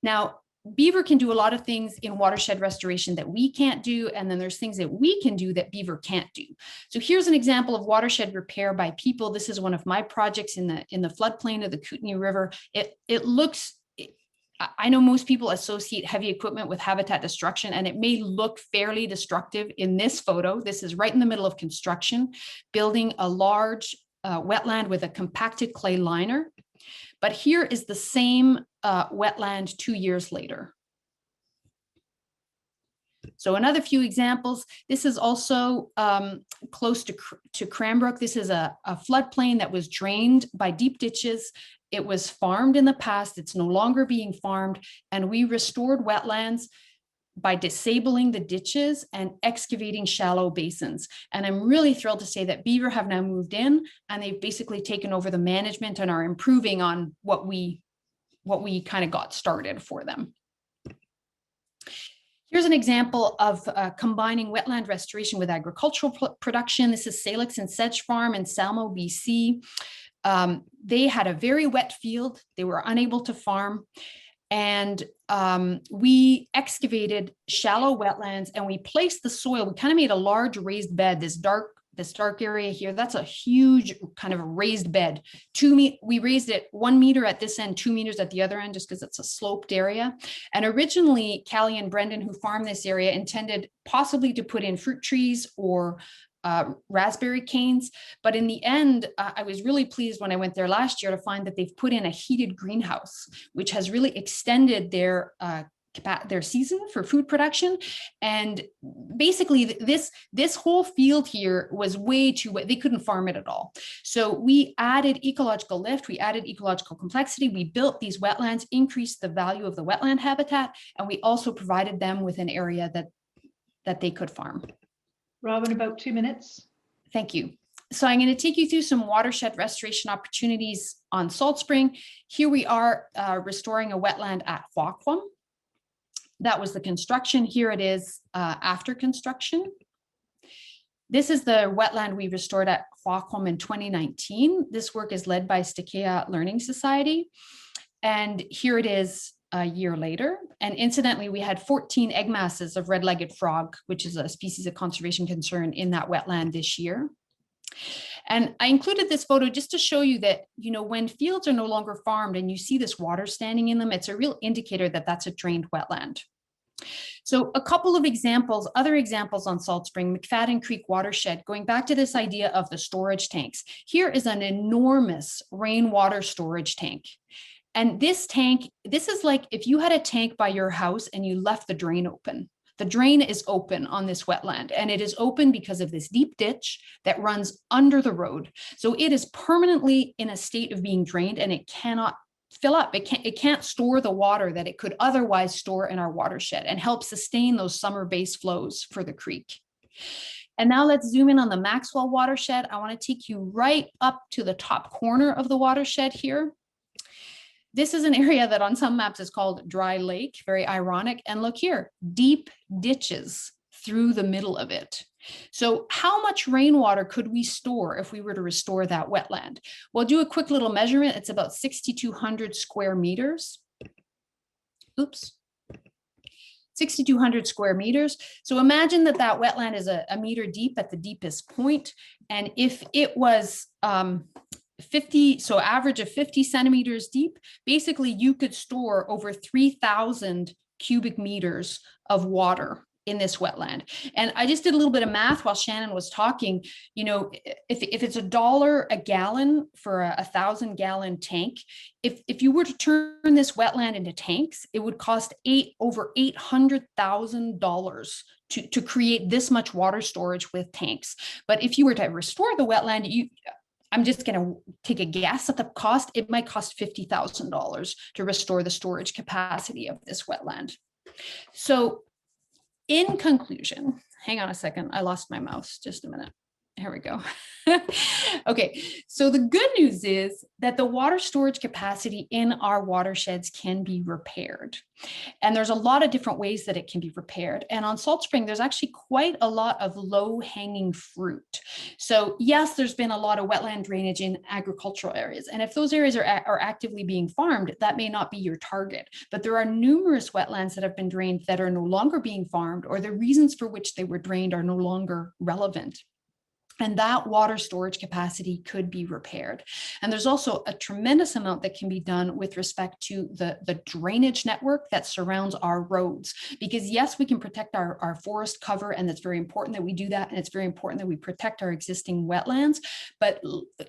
Now, beaver can do a lot of things in watershed restoration that we can't do, and then there's things that we can do that beaver can't do. So here's an example of watershed repair by people. This is one of my projects in the floodplain of the Kootenay River. It looks, I know most people associate heavy equipment with habitat destruction, and it may look fairly destructive in this photo. This is right in the middle of construction, building a large wetland with a compacted clay liner. But here is the same wetland 2 years later. So another few examples. This is also close to Cranbrook. This is a floodplain that was drained by deep ditches. It was farmed in the past. It's no longer being farmed. And we restored wetlands by disabling the ditches and excavating shallow basins. And I'm really thrilled to say that beaver have now moved in and they've basically taken over the management and are improving on what we kind of got started for them. Here's an example of combining wetland restoration with agricultural production. This is Salix and Sedge Farm in Salmo, B.C. They had a very wet field. They were unable to farm. And we excavated shallow wetlands and we placed the soil. We kind of made a large raised bed, this dark area here. That's a huge kind of a raised bed. We raised it 1 meter at this end, 2 meters at the other end, just because it's a sloped area. And originally, Callie and Brendan, who farmed this area, intended possibly to put in fruit trees or raspberry canes. But in the end, I was really pleased when I went there last year to find that they've put in a heated greenhouse, which has really extended their season for food production. And basically this whole field here was way too wet. They couldn't farm it at all. So we added ecological lift, we added ecological complexity, we built these wetlands, increased the value of the wetland habitat, and we also provided them with an area that they could farm. Robin, about 2 minutes. Thank you. So I'm going to take you through some watershed restoration opportunities on Salt Spring. Here we are restoring a wetland at Xwaaqw'um. That was the construction. Here it is after construction. This is the wetland we restored at Xwaaqw'um in 2019. This work is led by Stakea Learning Society. And here it is a year later. And incidentally, we had 14 egg masses of red-legged frog, which is a species of conservation concern in that wetland this year. And I included this photo just to show you that, when fields are no longer farmed and you see this water standing in them, it's a real indicator that that's a drained wetland. So a couple of examples, other examples on Salt Spring, McFadden Creek Watershed, going back to this idea of the storage tanks. Here is an enormous rainwater storage tank. And this tank, this is like if you had a tank by your house and you left the drain open. The drain is open on this wetland, and it is open because of this deep ditch that runs under the road. So it is permanently in a state of being drained, and it cannot fill up. It can't store the water that it could otherwise store in our watershed and help sustain those summer base flows for the creek. And now let's zoom in on the Maxwell watershed. I want to take you right up to the top corner of the watershed here. This is an area that on some maps is called dry lake, very ironic. And look here, deep ditches through the middle of it. So how much rainwater could we store if we were to restore that wetland? We'll do a quick little measurement. It's about 6,200 square meters. Oops. 6,200 square meters. So imagine that that wetland is a meter deep at the deepest point. And if it was 50, so average of 50 centimeters deep, basically you could store over 3,000 cubic meters of water in this wetland. And I just did a little bit of math while Shannon was talking. If it's $1 a gallon for a 1,000-gallon tank, if you were to turn this wetland into tanks, it would cost over $800,000 to create this much water storage with tanks. But if you were to restore the wetland, I'm just going to take a guess at the cost. It might cost $50,000 to restore the storage capacity of this wetland. So in conclusion, hang on a second. I lost my mouse. Just a minute. Here we go. Okay, so the good news is that the water storage capacity in our watersheds can be repaired. And there's a lot of different ways that it can be repaired. And on Salt Spring, there's actually quite a lot of low-hanging fruit. So yes, there's been a lot of wetland drainage in agricultural areas. And if those areas are actively being farmed, that may not be your target. But there are numerous wetlands that have been drained that are no longer being farmed, or the reasons for which they were drained are no longer relevant. And that water storage capacity could be repaired. And there's also a tremendous amount that can be done with respect to the drainage network that surrounds our roads. Because yes, we can protect our forest cover, and it's very important that we do that. And it's very important that we protect our existing wetlands. But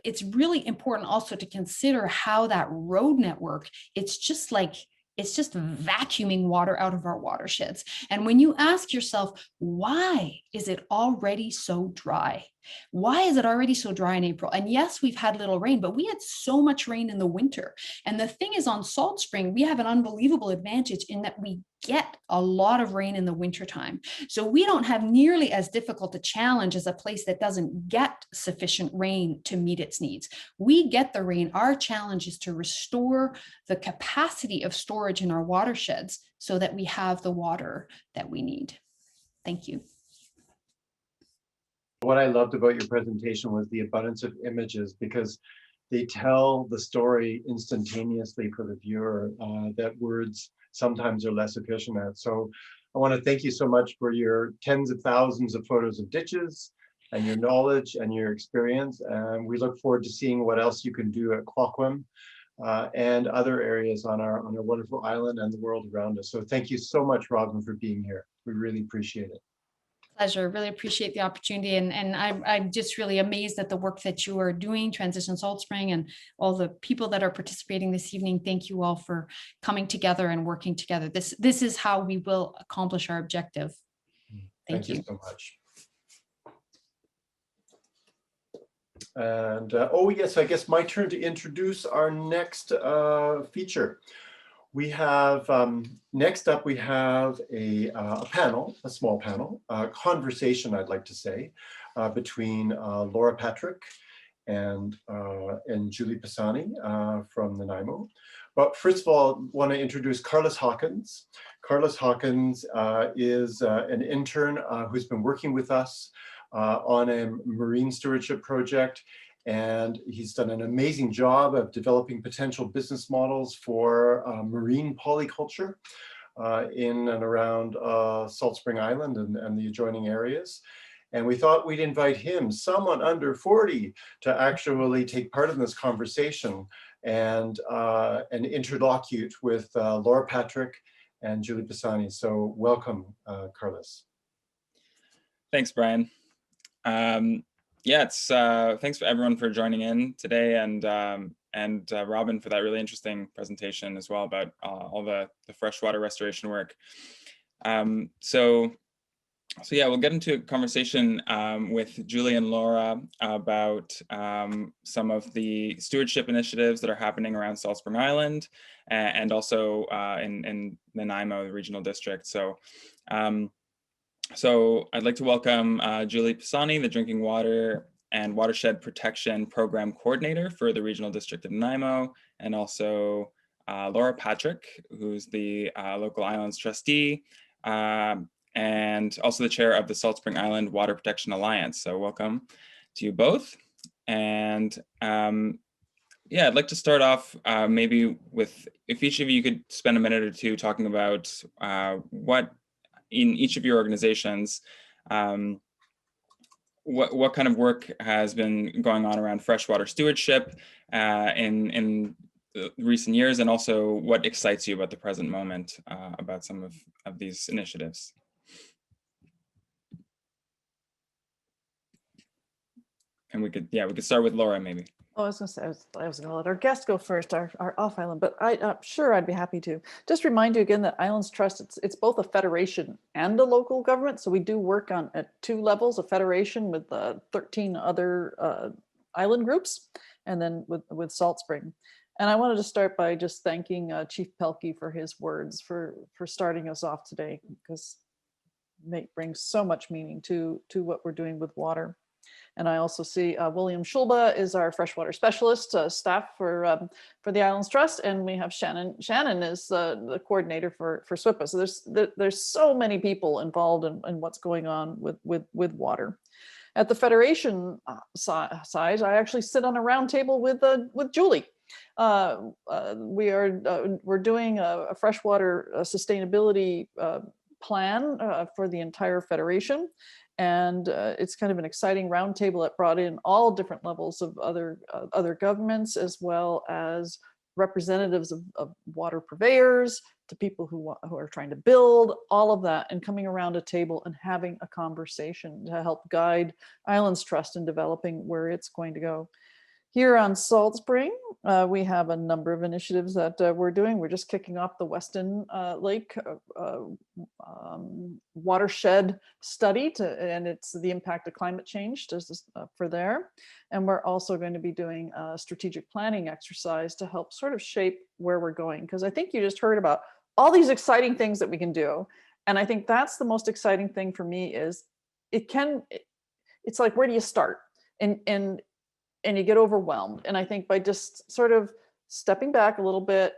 it's really important also to consider how that road network, it's just vacuuming water out of our watersheds. And when you ask yourself, why is it already so dry? Why is it already so dry in April? And yes, we've had little rain, but we had so much rain in the winter. And the thing is, on Salt Spring, we have an unbelievable advantage in that we get a lot of rain in the wintertime. So we don't have nearly as difficult a challenge as a place that doesn't get sufficient rain to meet its needs. We get the rain. Our challenge is to restore the capacity of storage in our watersheds so that we have the water that we need. Thank you. What I loved about your presentation was the abundance of images, because they tell the story instantaneously for the viewer that words sometimes are less efficient at. So I want to thank you so much for your tens of thousands of photos of ditches and your knowledge and your experience. And we look forward to seeing what else you can do at Xwaaqw'um and other areas on our wonderful island and the world around us. So thank you so much, Robin, for being here. We really appreciate it. Pleasure. Really appreciate the opportunity. And I'm just really amazed at the work that you are doing, Transition Salt Spring, and all the people that are participating this evening. Thank you all for coming together and working together. This is how we will accomplish our objective. Thank you so much. And oh yes, I guess my turn to introduce our next feature. We have, next up, we have a panel, a small panel, a conversation, I'd like to say, between Laura Patrick and Julie Pisani from Nanaimo. But first of all, I want to introduce Carlos Hawkins. Carlos Hawkins is an intern who's been working with us on a marine stewardship project. And he's done an amazing job of developing potential business models for marine polyculture in and around Salt Spring Island and the adjoining areas. And we thought we'd invite him, someone under 40, to actually take part in this conversation and interlocute with Laura Patrick and Julie Pisani. So welcome, Carlos. Thanks, Brian. Yeah, it's thanks for everyone for joining in today, and Robin for that really interesting presentation as well about all the freshwater restoration work. So yeah, we'll get into a conversation with Julie and Laura about some of the stewardship initiatives that are happening around Salt Spring Island and also in Nanaimo, the regional district. So I'd like to welcome Julie Pisani, the Drinking Water and Watershed Protection Program Coordinator for the Regional District of Nanaimo, and also Laura Patrick, who's the local islands trustee, and also the chair of the Salt Spring Island Water Protection Alliance. So welcome to you both. And yeah, I'd like to start off maybe with, if each of you could spend a minute or two talking about what in each of your organizations, what kind of work has been going on around freshwater stewardship in recent years, and also what excites you about the present moment about some of these initiatives. And we could start with Laura, maybe. Oh, I was going to say, I was going to let our guest go first, our off-island, but I'm sure I'd be happy to. Just remind you again that Islands Trust, it's both a federation and a local government. So we do work at 2 levels, a federation with 13 other island groups, and then with Salt Spring. And I wanted to start by just thanking Chief Pelkey for his words for starting us off today, because it brings so much meaning to what we're doing with water. And I also see William Schulba is our freshwater specialist staff for the Islands Trust, and we have Shannon. Shannon is the coordinator for SWPA. So there's so many people involved in what's going on with water. At the Federation side, I actually sit on a round table with Julie. We're doing a freshwater sustainability plan for the entire Federation. And it's kind of an exciting roundtable that brought in all different levels of other governments, as well as representatives of water purveyors, to people who are trying to build, all of that, and coming around a table and having a conversation to help guide Islands Trust in developing where it's going to go. Here on Salt Spring, we have a number of initiatives that we're doing. We're just kicking off the Weston Lake watershed study, and it's the impact of climate change for there. And we're also going to be doing a strategic planning exercise to help sort of shape where we're going. Because I think you just heard about all these exciting things that we can do. And I think that's the most exciting thing for me is it's like, where do you start? And you get overwhelmed. And I think by just sort of stepping back a little bit,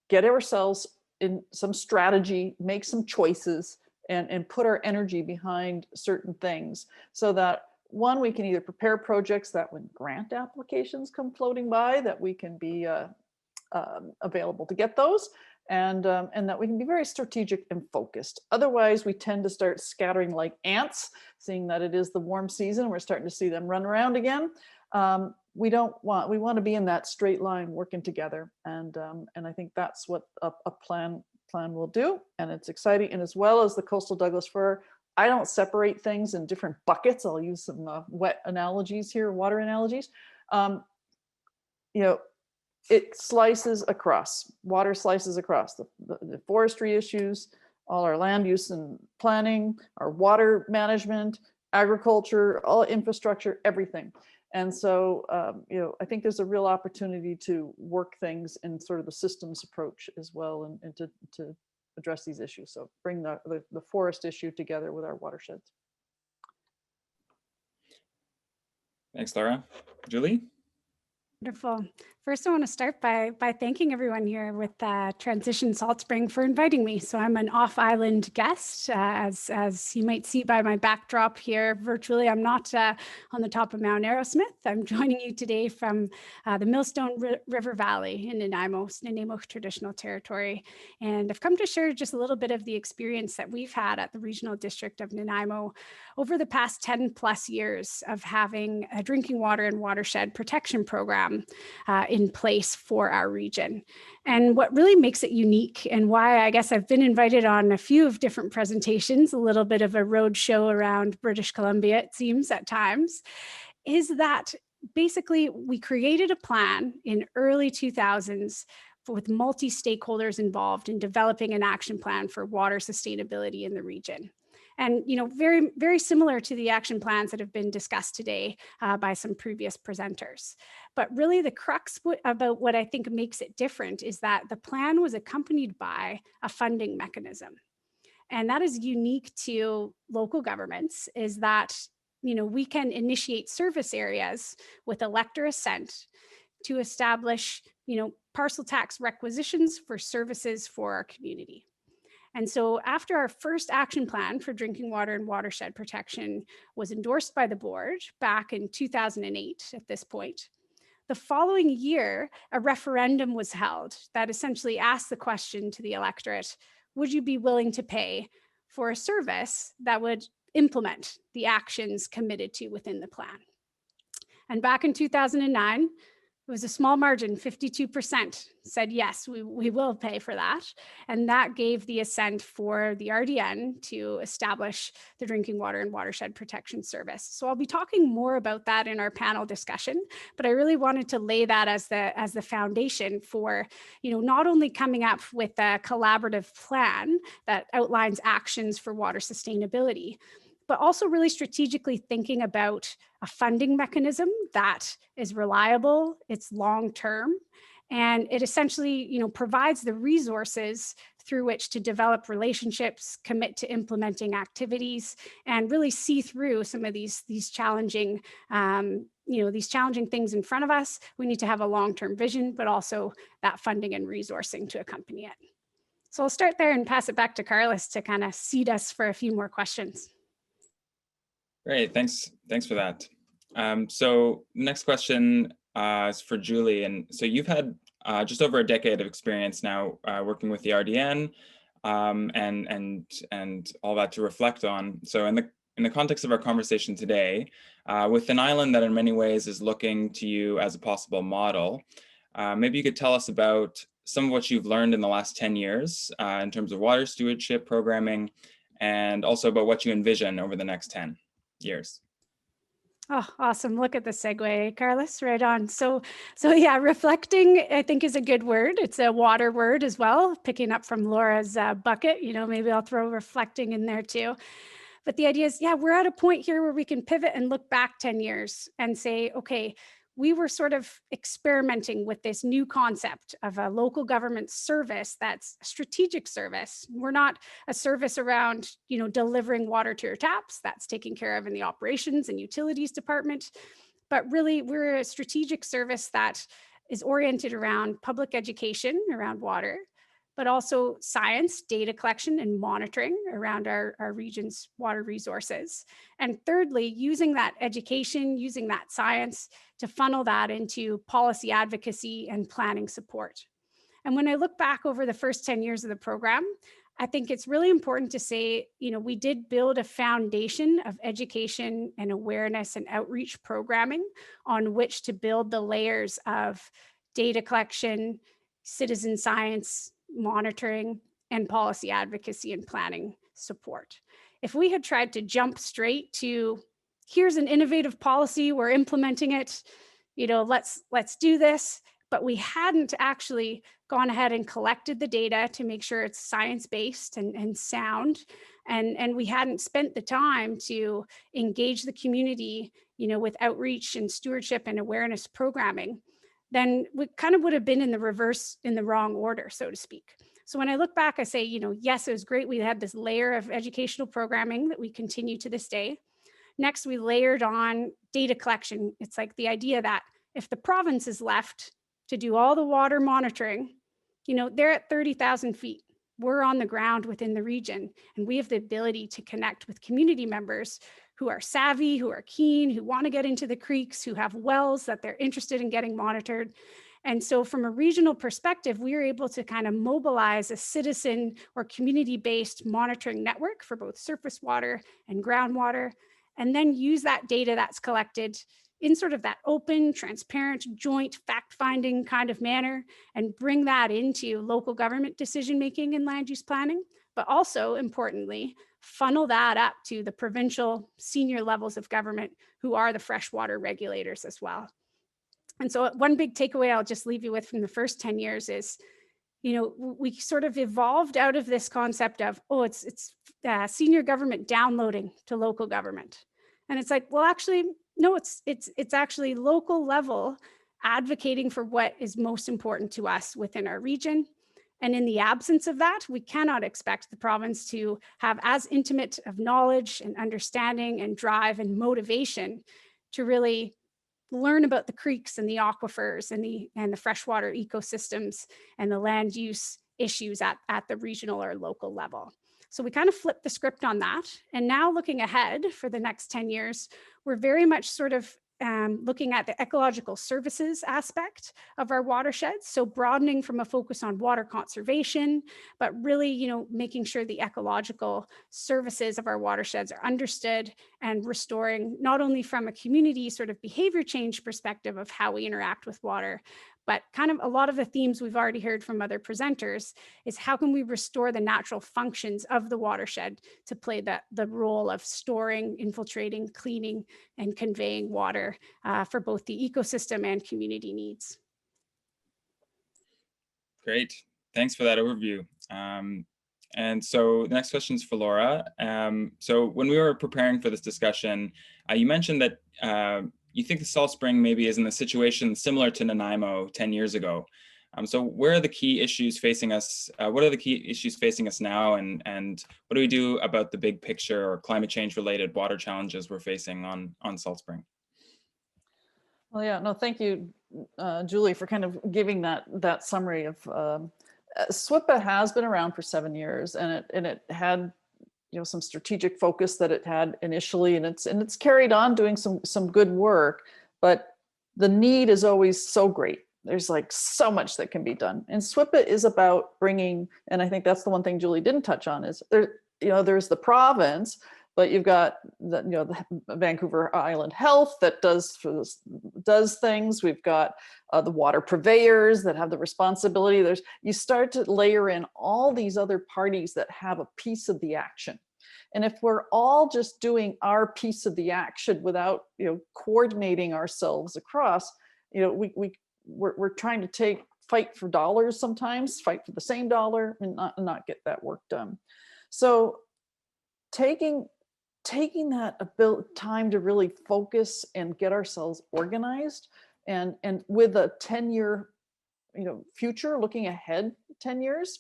get ourselves in some strategy, make some choices, and put our energy behind certain things, so that one, we can either prepare projects that when grant applications come floating by, that we can be available to get those, and that we can be very strategic and focused. Otherwise, we tend to start scattering like ants, seeing that it is the warm season. We're starting to see them run around again. We want to be in that straight line working together. And I think that's what a plan will do. And it's exciting. And as well as the coastal Douglas fir, I don't separate things in different buckets. I'll use some wet analogies here, water analogies. It slices across, water slices across the forestry issues, all our land use and planning, our water management, agriculture, all infrastructure, everything. And so, I think there's a real opportunity to work things in sort of the systems approach as well, and to address these issues. So bring the forest issue together with our watersheds. Thanks, Laura. Julie? Wonderful. First, I want to start by thanking everyone here with Transition Salt Spring for inviting me. So I'm an off-island guest, as you might see by my backdrop here virtually. I'm not on the top of Mount Arrowsmith. I'm joining you today from the Millstone River Valley in Nanaimo traditional territory. And I've come to share just a little bit of the experience that we've had at the Regional District of Nanaimo over the past 10 plus years of having a drinking water and watershed protection program in place for our region. And what really makes it unique, and why I guess I've been invited on a few of different presentations, a little bit of a road show around British Columbia, it seems at times, is that basically we created a plan in early 2000s with multi-stakeholders involved in developing an action plan for water sustainability in the region. And, very, very similar to the action plans that have been discussed today by some previous presenters. But really the crux about what I think makes it different is that the plan was accompanied by a funding mechanism. And that is unique to local governments, is that, we can initiate service areas with elector assent to establish, parcel tax requisitions for services for our community. And so after our first action plan for drinking water and watershed protection was endorsed by the board back in 2008 at this point, the following year, a referendum was held that essentially asked the question to the electorate, would you be willing to pay for a service that would implement the actions committed to within the plan? And back in 2009, it was a small margin, 52% said, yes, we will pay for that. And that gave the assent for the RDN to establish the Drinking Water and Watershed Protection Service. So I'll be talking more about that in our panel discussion, but I really wanted to lay that as the foundation for, not only coming up with a collaborative plan that outlines actions for water sustainability, but also really strategically thinking about a funding mechanism that is reliable, it's long-term, and it essentially, provides the resources through which to develop relationships, commit to implementing activities, and really see through some of these challenging, these challenging things in front of us. We need to have a long-term vision, but also that funding and resourcing to accompany it. So I'll start there and pass it back to Carlos to kind of seed us for a few more questions. Great, thanks for that. So next question is for Julie. And so you've had just over a decade of experience now working with the RDN and all that to reflect on. So in the context of our conversation today, with an island that in many ways is looking to you as a possible model, maybe you could tell us about some of what you've learned in the last 10 years in terms of water stewardship programming, and also about what you envision over the next 10 years. Oh, awesome. Look at the segue, Carlos, right on. So yeah, reflecting, I think, is a good word. It's a water word as well, picking up from Laura's bucket, maybe I'll throw reflecting in there too. But the idea is, yeah, we're at a point here where we can pivot and look back 10 years and say, okay, we were sort of experimenting with this new concept of a local government service that's a strategic service. We're not a service around, delivering water to your taps. That's taken care of in the operations and utilities department. But really, we're a strategic service that is oriented around public education around water, but also science, data collection, and monitoring around our region's water resources. And thirdly, using that education, using that science to funnel that into policy advocacy and planning support. And when I look back over the first 10 years of the program, I think it's really important to say, we did build a foundation of education and awareness and outreach programming on which to build the layers of data collection, citizen science, monitoring, and policy advocacy and planning support. If we had tried to jump straight to, here's an innovative policy, we're implementing it, let's do this, but we hadn't actually gone ahead and collected the data to make sure it's science-based and sound, and we hadn't spent the time to engage the community, with outreach and stewardship and awareness programming, then we kind of would have been in the reverse, in the wrong order, so to speak. So when I look back, I say, yes, it was great. We had this layer of educational programming that we continue to this day. Next, we layered on data collection. It's like the idea that If the province is left to do all the water monitoring, they're at 30,000 feet. We're on the ground within the region, and we have the ability to connect with community members who are savvy, who are keen, who want to get into the creeks, who have wells that they're interested in getting monitored. And so from a regional perspective, we are able to kind of mobilize a citizen or community-based monitoring network for both surface water and groundwater, and then use that data that's collected in sort of that open, transparent, joint fact-finding kind of manner, and bring that into local government decision-making and land use planning, but also importantly, funnel that up to the provincial senior levels of government who are the freshwater regulators as well. And so one big takeaway I'll just leave you with from the first 10 years is, we sort of evolved out of this concept of, it's senior government downloading to local government. And it's like, well, actually, no, it's actually local level advocating for what is most important to us within our region. And in the absence of that, we cannot expect the province to have as intimate of knowledge and understanding and drive and motivation to really learn about the creeks and the aquifers and the freshwater ecosystems and the land use issues at the regional or local level. So we kind of flipped the script on that. And now looking ahead for the next 10 years, we're very much sort of looking at the ecological services aspect of our watersheds. So broadening from a focus on water conservation, but really, making sure the ecological services of our watersheds are understood and restoring not only from a community sort of behavior change perspective of how we interact with water, but kind of a lot of the themes we've already heard from other presenters is how can we restore the natural functions of the watershed to play the role of storing, infiltrating, cleaning, and conveying water for both the ecosystem and community needs. Great, thanks for that overview. And so the next question is for Laura. So when we were preparing for this discussion, you mentioned that you think the Salt Spring maybe is in a situation similar to Nanaimo 10 years ago. So where are the key issues facing us? What are the key issues facing us now? And what do we do about the big picture or climate change related water challenges we're facing on Salt Spring? Well, yeah, no, thank you, Julie, for kind of giving that summary of SWPA has been around for 7 years, and it had some strategic focus that it had initially, and it's carried on doing some good work, but the need is always so great. There's like so much that can be done, and SWPA is about bringing, and I think that's the one thing Julie didn't touch on is there's the province, but you've got the Vancouver Island Health that does things. We've got the water purveyors that have the responsibility. You start to layer in all these other parties that have a piece of the action. And if we're all just doing our piece of the action without coordinating ourselves across, we're trying to fight for dollars sometimes, fight for the same dollar and not get that work done. So taking that time to really focus and get ourselves organized, and with a 10-year future, looking ahead 10 years,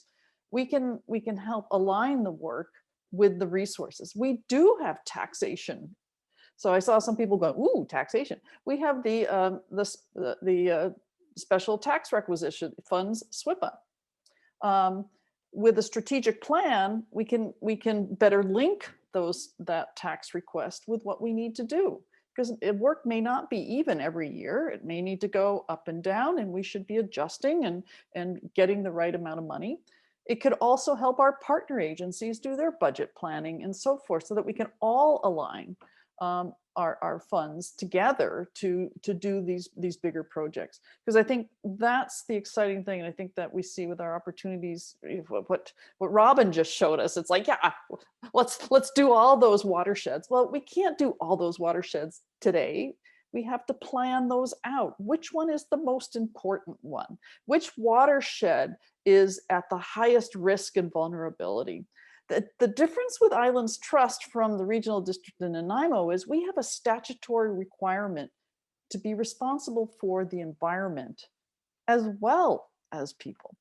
we can help align the work with the resources. We do have taxation. So I saw some people go, ooh, taxation. We have the special tax requisition funds, SWPA. With a strategic plan, we can better link that tax request with what we need to do, because work may not be even every year. It may need to go up and down, and we should be adjusting and getting the right amount of money. It could also help our partner agencies do their budget planning and so forth, so that we can all align our funds together to do these bigger projects. Because I think that's the exciting thing, and I think that we see with our opportunities, what Robin just showed us. It's like, yeah, let's do all those watersheds. Well, we can't do all those watersheds today. We have to plan those out. Which one is the most important one? Which watershed is at the highest risk and vulnerability? The difference with Islands Trust from the regional district in Nanaimo is we have a statutory requirement to be responsible for the environment as well as people.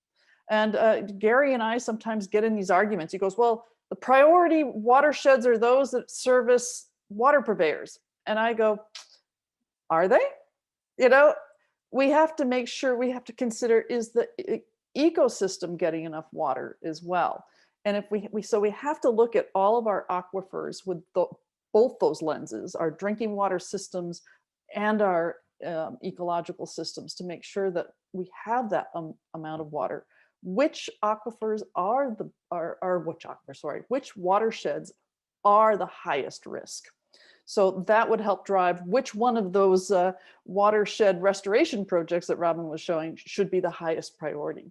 And Gary and I sometimes get in these arguments. He goes, well, the priority watersheds are those that service water purveyors. And I go, are they? we have to make sure, we have to consider, is the ecosystem getting enough water as well? And if we have to look at all of our aquifers with both those lenses, our drinking water systems and our ecological systems, to make sure that we have that amount of water. Which aquifers which watersheds are the highest risk? So that would help drive which one of those watershed restoration projects that Robin was showing should be the highest priority.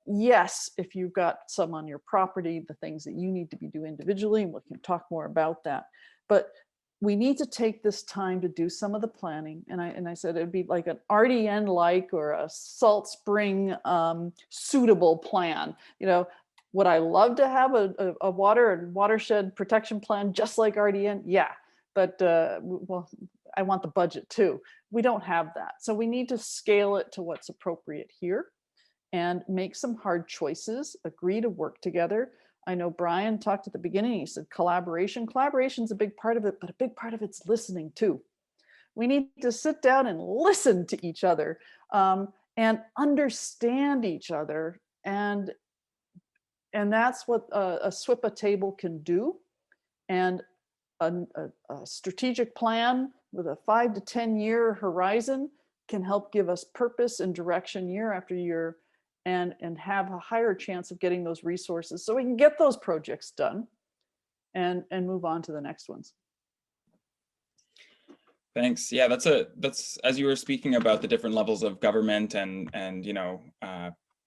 Yes, if you've got some on your property, the things that you need to be doing individually, and we can talk more about that. But we need to take this time to do some of the planning. And I said it'd be like an RDN-like or a salt spring suitable plan. You know, would I love to have a water and watershed protection plan just like RDN? Yeah, but well, I want the budget too. We don't have that. So we need to scale it to what's appropriate here and make some hard choices, agree to work together. I know Bryan talked at the beginning, he said collaboration. Collaboration is a big part of it, but a big part of it's listening too. We need to sit down and listen to each other and understand each other. And that's what a SWPA table can do. And a strategic plan with a 5 to 10 year horizon can help give us purpose and direction year after year, and have a higher chance of getting those resources so we can get those projects done and move on to the next ones. Thanks. Yeah, that's as you were speaking about the different levels of government and you know,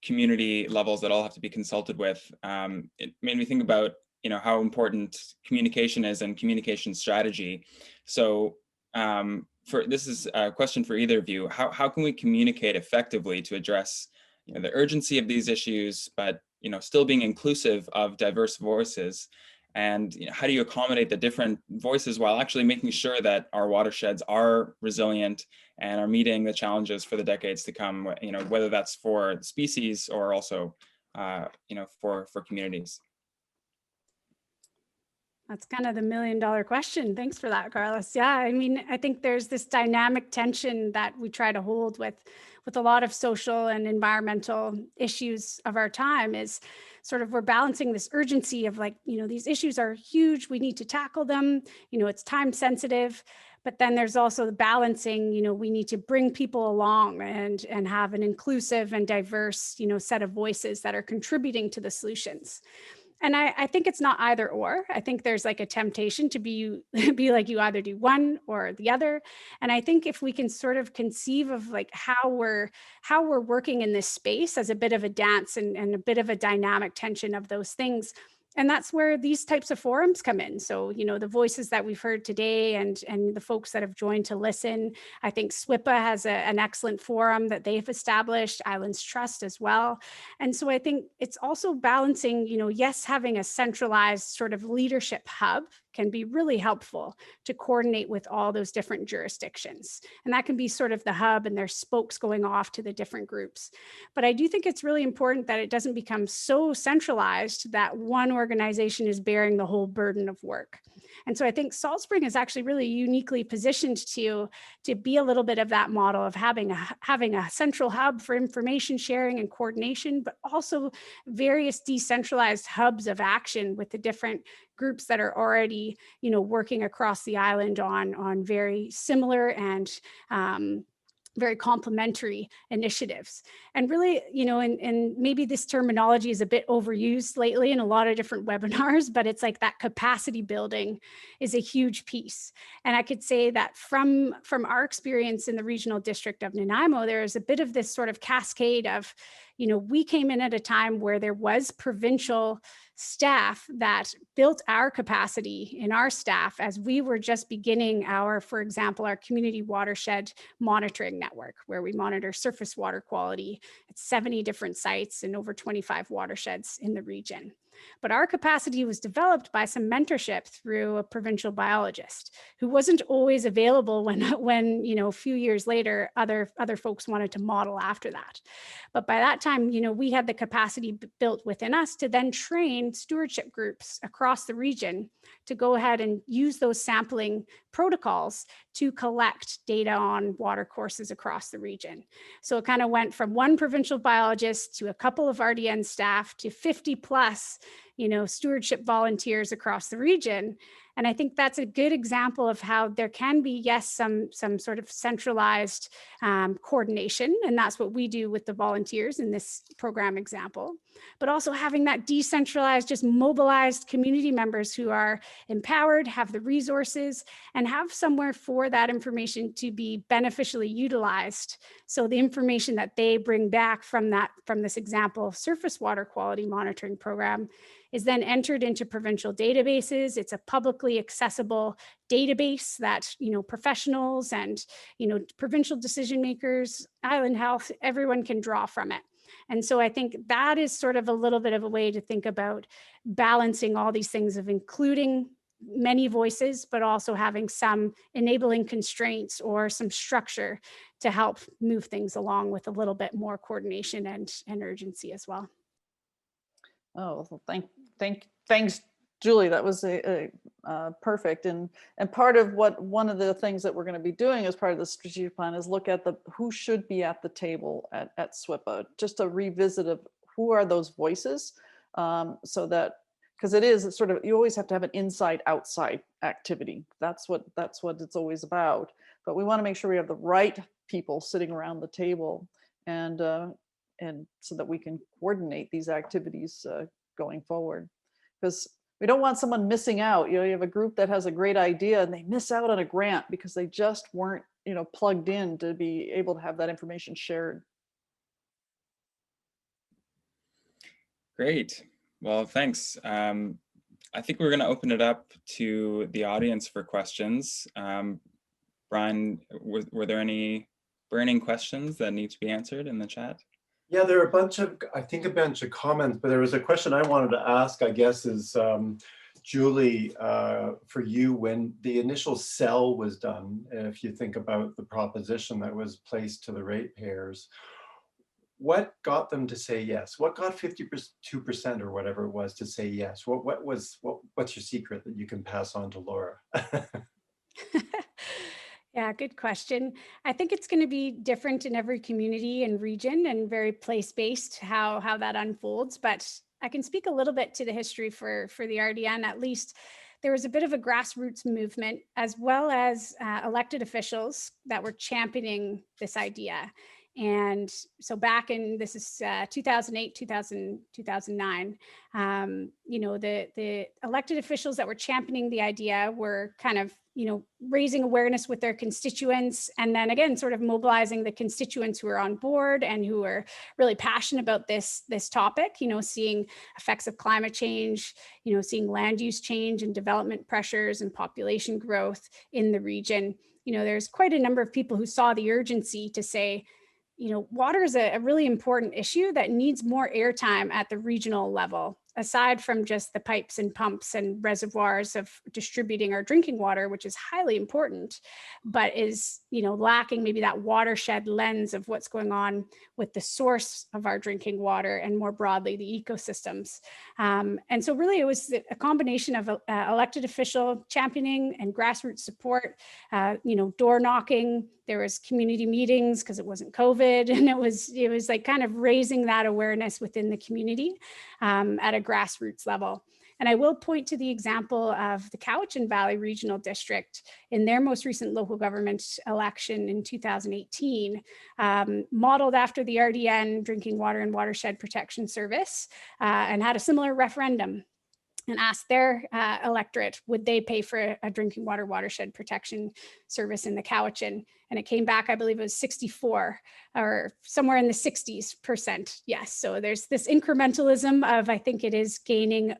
community levels that all have to be consulted with. It made me think about, you know, how important communication is and communication strategy. So this is a question for either of you. How can we communicate effectively to address, you know, the urgency of these issues, but, you know, still being inclusive of diverse voices? And, you know, how do you accommodate the different voices while actually making sure that our watersheds are resilient and are meeting the challenges for the decades to come, you know, whether that's for species or also, you know, for communities? That's kind of the $1 million question. Thanks for that, Carlos. Yeah, I mean, I think there's this dynamic tension that we try to hold with a lot of social and environmental issues of our time, is sort of we're balancing this urgency of like, you know, these issues are huge, we need to tackle them, you know, it's time sensitive. But then there's also the balancing, you know, we need to bring people along and have an inclusive and diverse, you know, set of voices that are contributing to the solutions. And I think it's not either or. I think there's like a temptation to be like you either do one or the other. And I think if we can sort of conceive of like how we're working in this space as a bit of a dance and a bit of a dynamic tension of those things. And that's where these types of forums come in. So, you know, the voices that we've heard today and the folks that have joined to listen. I think SWPA has an excellent forum that they've established, Islands Trust as well. And so I think it's also balancing, you know, yes, having a centralized sort of leadership hub can be really helpful to coordinate with all those different jurisdictions. And that can be sort of the hub and there's spokes going off to the different groups. But I do think it's really important that it doesn't become so centralized that one organization is bearing the whole burden of work. And so I think Salt Spring is actually really uniquely positioned to be a little bit of that model of having a central hub for information sharing and coordination, but also various decentralized hubs of action with the different groups that are already, you know, working across the island on very similar and very complementary initiatives. And really, you know, and maybe this terminology is a bit overused lately in a lot of different webinars, but it's like that capacity building is a huge piece. And I could say that from our experience in the regional district of Nanaimo, there is a bit of this sort of cascade of, you know, we came in at a time where there was provincial staff that built our capacity in our staff as we were just beginning for example, our community watershed monitoring network, where we monitor surface water quality at 70 different sites and over 25 watersheds in the region. But our capacity was developed by some mentorship through a provincial biologist who wasn't always available when you know, a few years later, other folks wanted to model after that. But by that time, you know, we had the capacity built within us to then train stewardship groups across the region to go ahead and use those sampling protocols to collect data on water courses across the region. So it kind of went from one provincial biologist to a couple of RDN staff to 50 plus, stewardship volunteers across the region. And I think that's a good example of how there can be, yes, some sort of centralized coordination. And that's what we do with the volunteers in this program example. But also having that decentralized, just mobilized community members who are empowered, have the resources, and have somewhere for that information to be beneficially utilized. So the information that they bring back from this example of surface water quality monitoring program is then entered into provincial databases. It's a publicly accessible database that, professionals and, provincial decision makers, island health, everyone can draw from it. And so I think that is sort of a little bit of a way to think about balancing all these things of including many voices, but also having some enabling constraints or some structure to help move things along with a little bit more coordination and urgency as well. Oh, well, thanks, Julie. That was perfect. And part of one of the things that we're going to be doing as part of the strategic plan is look at who should be at the table at SWPA, just a revisit of who are those voices, so that, because it is sort of, you always have to have an inside outside activity. That's what it's always about. But we want to make sure we have the right people sitting around the table, and so that we can coordinate these activities going forward. Because we don't want someone missing out. You have a group that has a great idea and they miss out on a grant because they just weren't, plugged in to be able to have that information shared. Great. Well, thanks. I think we're going to open it up to the audience for questions. Bryan, were there any burning questions that need to be answered in the chat? Yeah, there are a bunch of comments, but there was a question I wanted to ask, I guess, is Julie, for you, when the initial sell was done, if you think about the proposition that was placed to the ratepayers, what got them to say yes? What got 52% or whatever it was to say yes? What's your secret that you can pass on to Laura? Yeah, good question. I think it's going to be different in every community and region and very place-based how that unfolds. But I can speak a little bit to the history for the RDN. At least there was a bit of a grassroots movement, as well as elected officials that were championing this idea. And so back in, this is 2008, 2009, the elected officials that were championing the idea were kind of, raising awareness with their constituents, and then again, sort of mobilizing the constituents who are on board and who are really passionate about this topic, seeing effects of climate change, seeing land use change and development pressures and population growth in the region. There's quite a number of people who saw the urgency to say, water is a really important issue that needs more airtime at the regional level, aside from just the pipes and pumps and reservoirs of distributing our drinking water, which is highly important, but is, lacking maybe that watershed lens of what's going on with the source of our drinking water and more broadly the ecosystems. And so really it was a combination of elected official championing and grassroots support, door knocking. There was community meetings because it wasn't COVID, and it was like kind of raising that awareness within the community at a grassroots level. And I will point to the example of the Cowichan Valley Regional District in their most recent local government election in 2018, modeled after the RDN Drinking Water and Watershed Protection Service, and had a similar referendum and asked their electorate, would they pay for a drinking water watershed protection service in the Cowichan? And it came back, I believe it was 64 or somewhere in the 60s%. Yes. So there's this incrementalism of, I think it is gaining,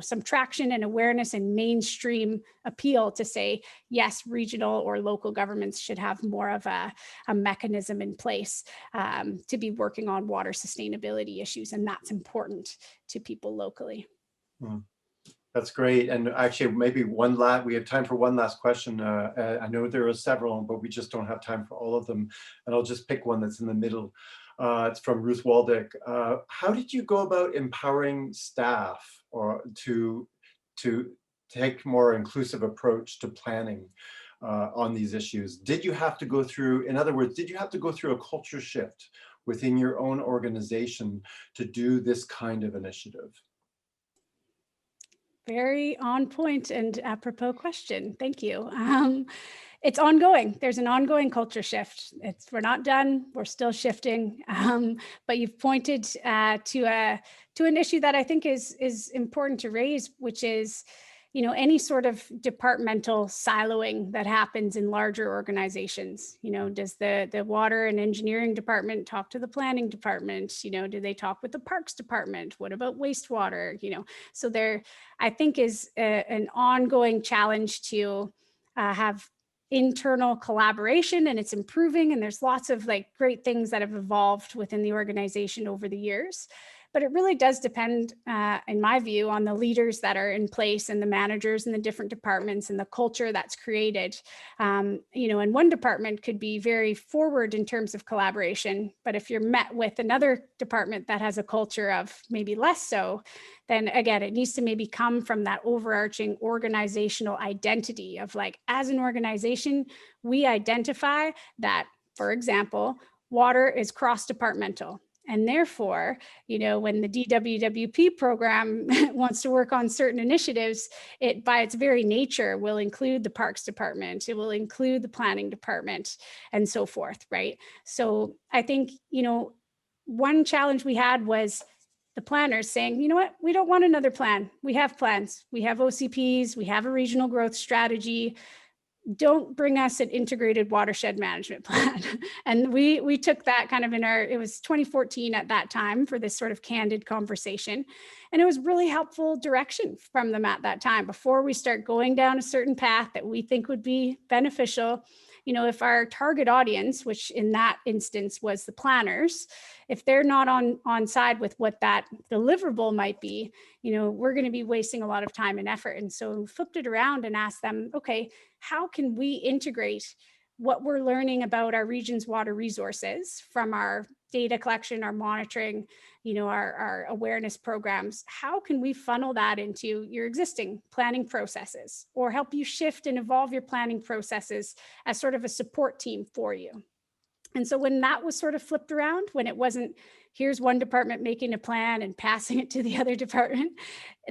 some traction and awareness and mainstream appeal to say, yes, regional or local governments should have more of a mechanism in place to be working on water sustainability issues. And that's important to people locally. Hmm. That's great. And actually, maybe we have time for one last question. I know there are several, but we just don't have time for all of them. And I'll just pick one that's in the middle. It's from Ruth Waldick. How did you go about empowering staff or to take a more inclusive approach to planning? on these issues? Did you have to go through, in other words, did you have to go through a culture shift within your own organization to do this kind of initiative? Very on point and apropos question. Thank you. It's ongoing. There's an ongoing culture shift. We're not done. We're still shifting. But you've pointed to an issue that I think is important to raise, which is, you know, any sort of departmental siloing that happens in larger organizations. You know, does the water and engineering department talk to the planning department? You know, do they talk with the parks department? What about wastewater? You know, so there, I think, is an ongoing challenge to have internal collaboration, and it's improving, and there's lots of like great things that have evolved within the organization over the years. But it really does depend, in my view, on the leaders that are in place and the managers in the different departments and the culture that's created. You know, and one department could be very forward in terms of collaboration, but if you're met with another department that has a culture of maybe less so, then again, it needs to maybe come from that overarching organizational identity of like, as an organization, we identify that, for example, water is cross-departmental. And therefore, you know, when the DWWP program wants to work on certain initiatives, it by its very nature will include the parks department, it will include the planning department, and so forth, right? So I think, you know, one challenge we had was the planners saying, you know what, we don't want another plan. We have plans, we have OCPs, we have a regional growth strategy. Don't bring us an integrated watershed management plan. And we took that kind of in our, it was 2014 at that time for this sort of candid conversation. And it was really helpful direction from them at that time before we start going down a certain path that we think would be beneficial. You know, if our target audience, which in that instance was the planners, if they're not on side with what that deliverable might be, you know, we're going to be wasting a lot of time and effort. And so we flipped it around and asked them, okay, how can we integrate what we're learning about our region's water resources from our data collection, our monitoring, you know, our awareness programs? How can we funnel that into your existing planning processes or help you shift and evolve your planning processes as sort of a support team for you? And so when that was sort of flipped around, when it wasn't, here's one department making a plan and passing it to the other department,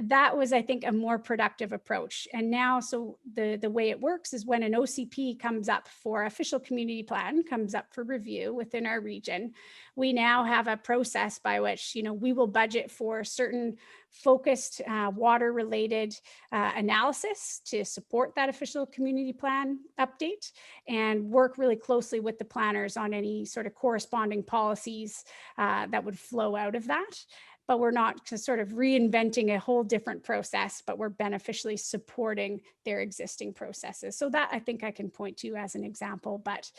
that was, I think, a more productive approach. And now, so the way it works is when an OCP comes up for official community plan, comes up for review within our region, we now have a process by which, you know, we will budget for certain focused water related analysis to support that official community plan update and work really closely with the planners on any sort of corresponding policies that would flow out of that. But we're not sort of reinventing a whole different process, but we're beneficially supporting their existing processes. So that I think I can point to as an example, but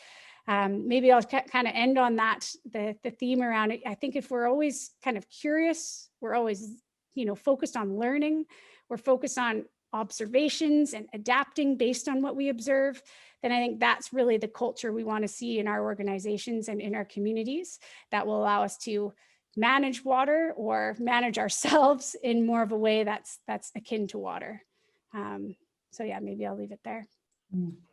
maybe I'll kind of end on that, the theme around it. I think if we're always kind of curious, we're always, you know, focused on learning, we're focused on observations and adapting based on what we observe, then I think that's really the culture we want to see in our organizations and in our communities that will allow us to manage water or manage ourselves in more of a way that's akin to water. So yeah, maybe I'll leave it there.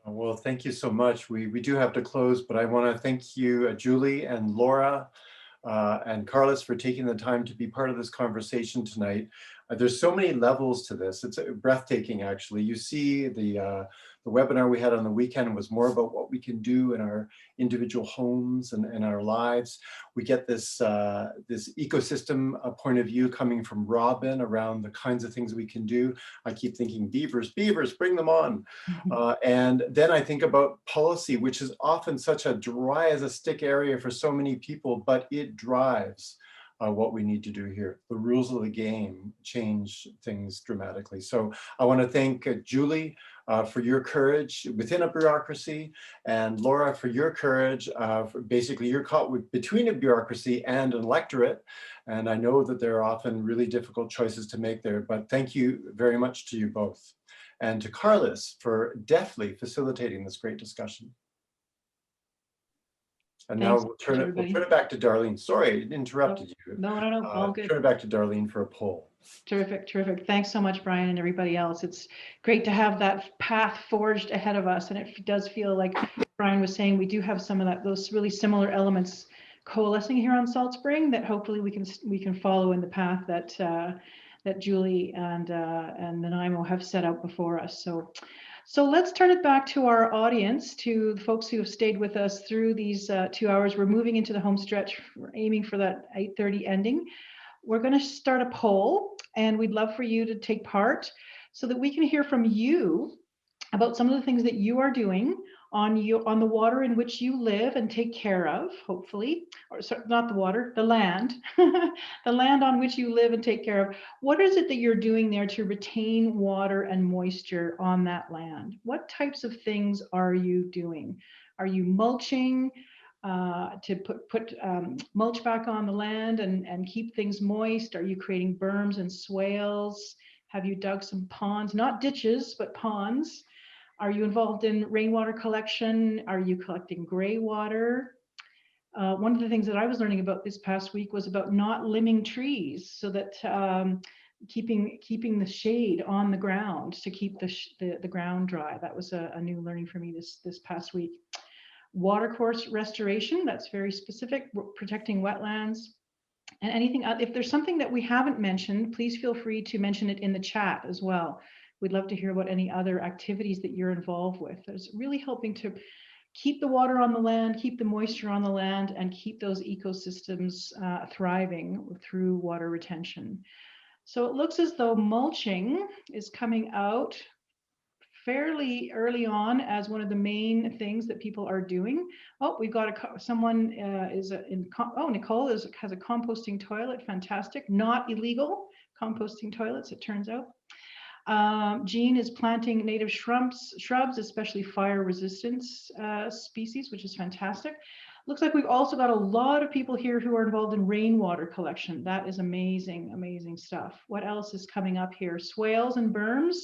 Well, thank you so much. We do have to close, but I want to thank you, Julie and Laura and Carlos, for taking the time to be part of this conversation tonight. There's so many levels to this. It's breathtaking, actually. You see the webinar we had on the weekend was more about what we can do in our individual homes and our lives. We get this ecosystem point of view coming from Robin around the kinds of things we can do. I keep thinking beavers, bring them on. And then I think about policy, which is often such a dry as a stick area for so many people, but it drives what we need to do here. The rules of the game change things dramatically. So I want to thank Julie for your courage within a bureaucracy, and Laura for your courage. Basically, you're caught between a bureaucracy and an electorate, and I know that there are often really difficult choices to make there, but thank you very much to you both. And to Carlos for deftly facilitating this great discussion. And now we'll turn it back to Darlene. Sorry, I interrupted you. No, all good. Turn it back to Darlene for a poll. Terrific, terrific. Thanks so much, Brian, and everybody else. It's great to have that path forged ahead of us. And it does feel like Brian was saying, we do have some of those really similar elements coalescing here on Salt Spring that hopefully we can follow in the path that that Julie and Nanaimo have set out before us. So let's turn it back to our audience, to the folks who have stayed with us through these 2 hours. We're moving into the home stretch. We're aiming for that 8:30 ending. We're going to start a poll, and we'd love for you to take part so that we can hear from you about some of the things that you are doing on the water in which you live and take care of, hopefully, or sorry, not the water, the land, the land on which you live and take care of. What is it that you're doing there to retain water and moisture on that land? What types of things are you doing? Are you mulching to put mulch back on the land and keep things moist? Are you creating berms and swales? Have you dug some ponds, not ditches, but ponds? Are you involved in rainwater collection? Are you collecting gray water? One of the things that I was learning about this past week was about not limbing trees, so that keeping the shade on the ground to keep the ground dry. That was a new learning for me this past week. Watercourse restoration, that's very specific, protecting wetlands. And anything, if there's something that we haven't mentioned, please feel free to mention it in the chat as well. We'd love to hear about any other activities that you're involved with. It's really helping to keep the water on the land, keep the moisture on the land, and keep those ecosystems thriving through water retention. So it looks as though mulching is coming out fairly early on as one of the main things that people are doing. Oh, we've got someone Nicole has a composting toilet. Fantastic. Not illegal composting toilets, it turns out. Jean is planting native shrubs, especially fire resistance species, which is fantastic. Looks like we've also got a lot of people here who are involved in rainwater collection. That is amazing, amazing stuff. What else is coming up here? Swales and berms.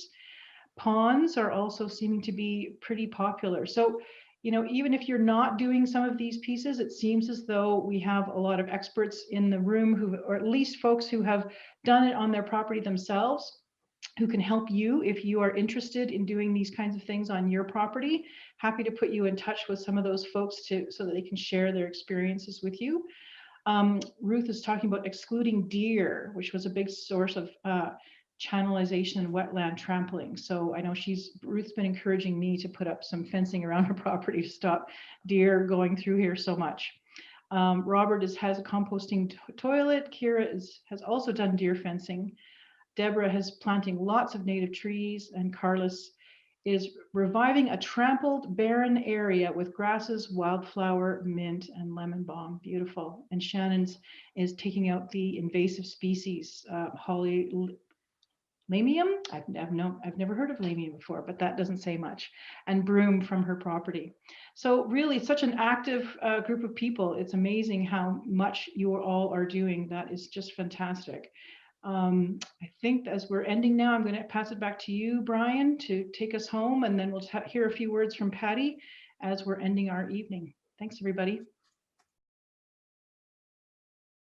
Ponds are also seeming to be pretty popular. So, you know, even if you're not doing some of these pieces, it seems as though we have a lot of experts in the room or at least folks who have done it on their property themselves, who can help you if you are interested in doing these kinds of things on your property. Happy to put you in touch with some of those folks so that they can share their experiences with you. Ruth is talking about excluding deer, which was a big source of channelization and wetland trampling. So I know Ruth's been encouraging me to put up some fencing around her property to stop deer going through here so much. Robert has a composting toilet. Kira has also done deer fencing. Deborah has planting lots of native trees, and Carlos is reviving a trampled barren area with grasses, wildflower, mint, and lemon balm. Beautiful. And Shannon's is taking out the invasive species, Lamium. I've never heard of Lamium before, but that doesn't say much. And broom from her property. So really, such an active group of people. It's amazing how much you all are doing. That is just fantastic. I think as we're ending now, I'm going to pass it back to you, Brian, to take us home, and then we'll hear a few words from Patty as we're ending our evening. Thanks, everybody.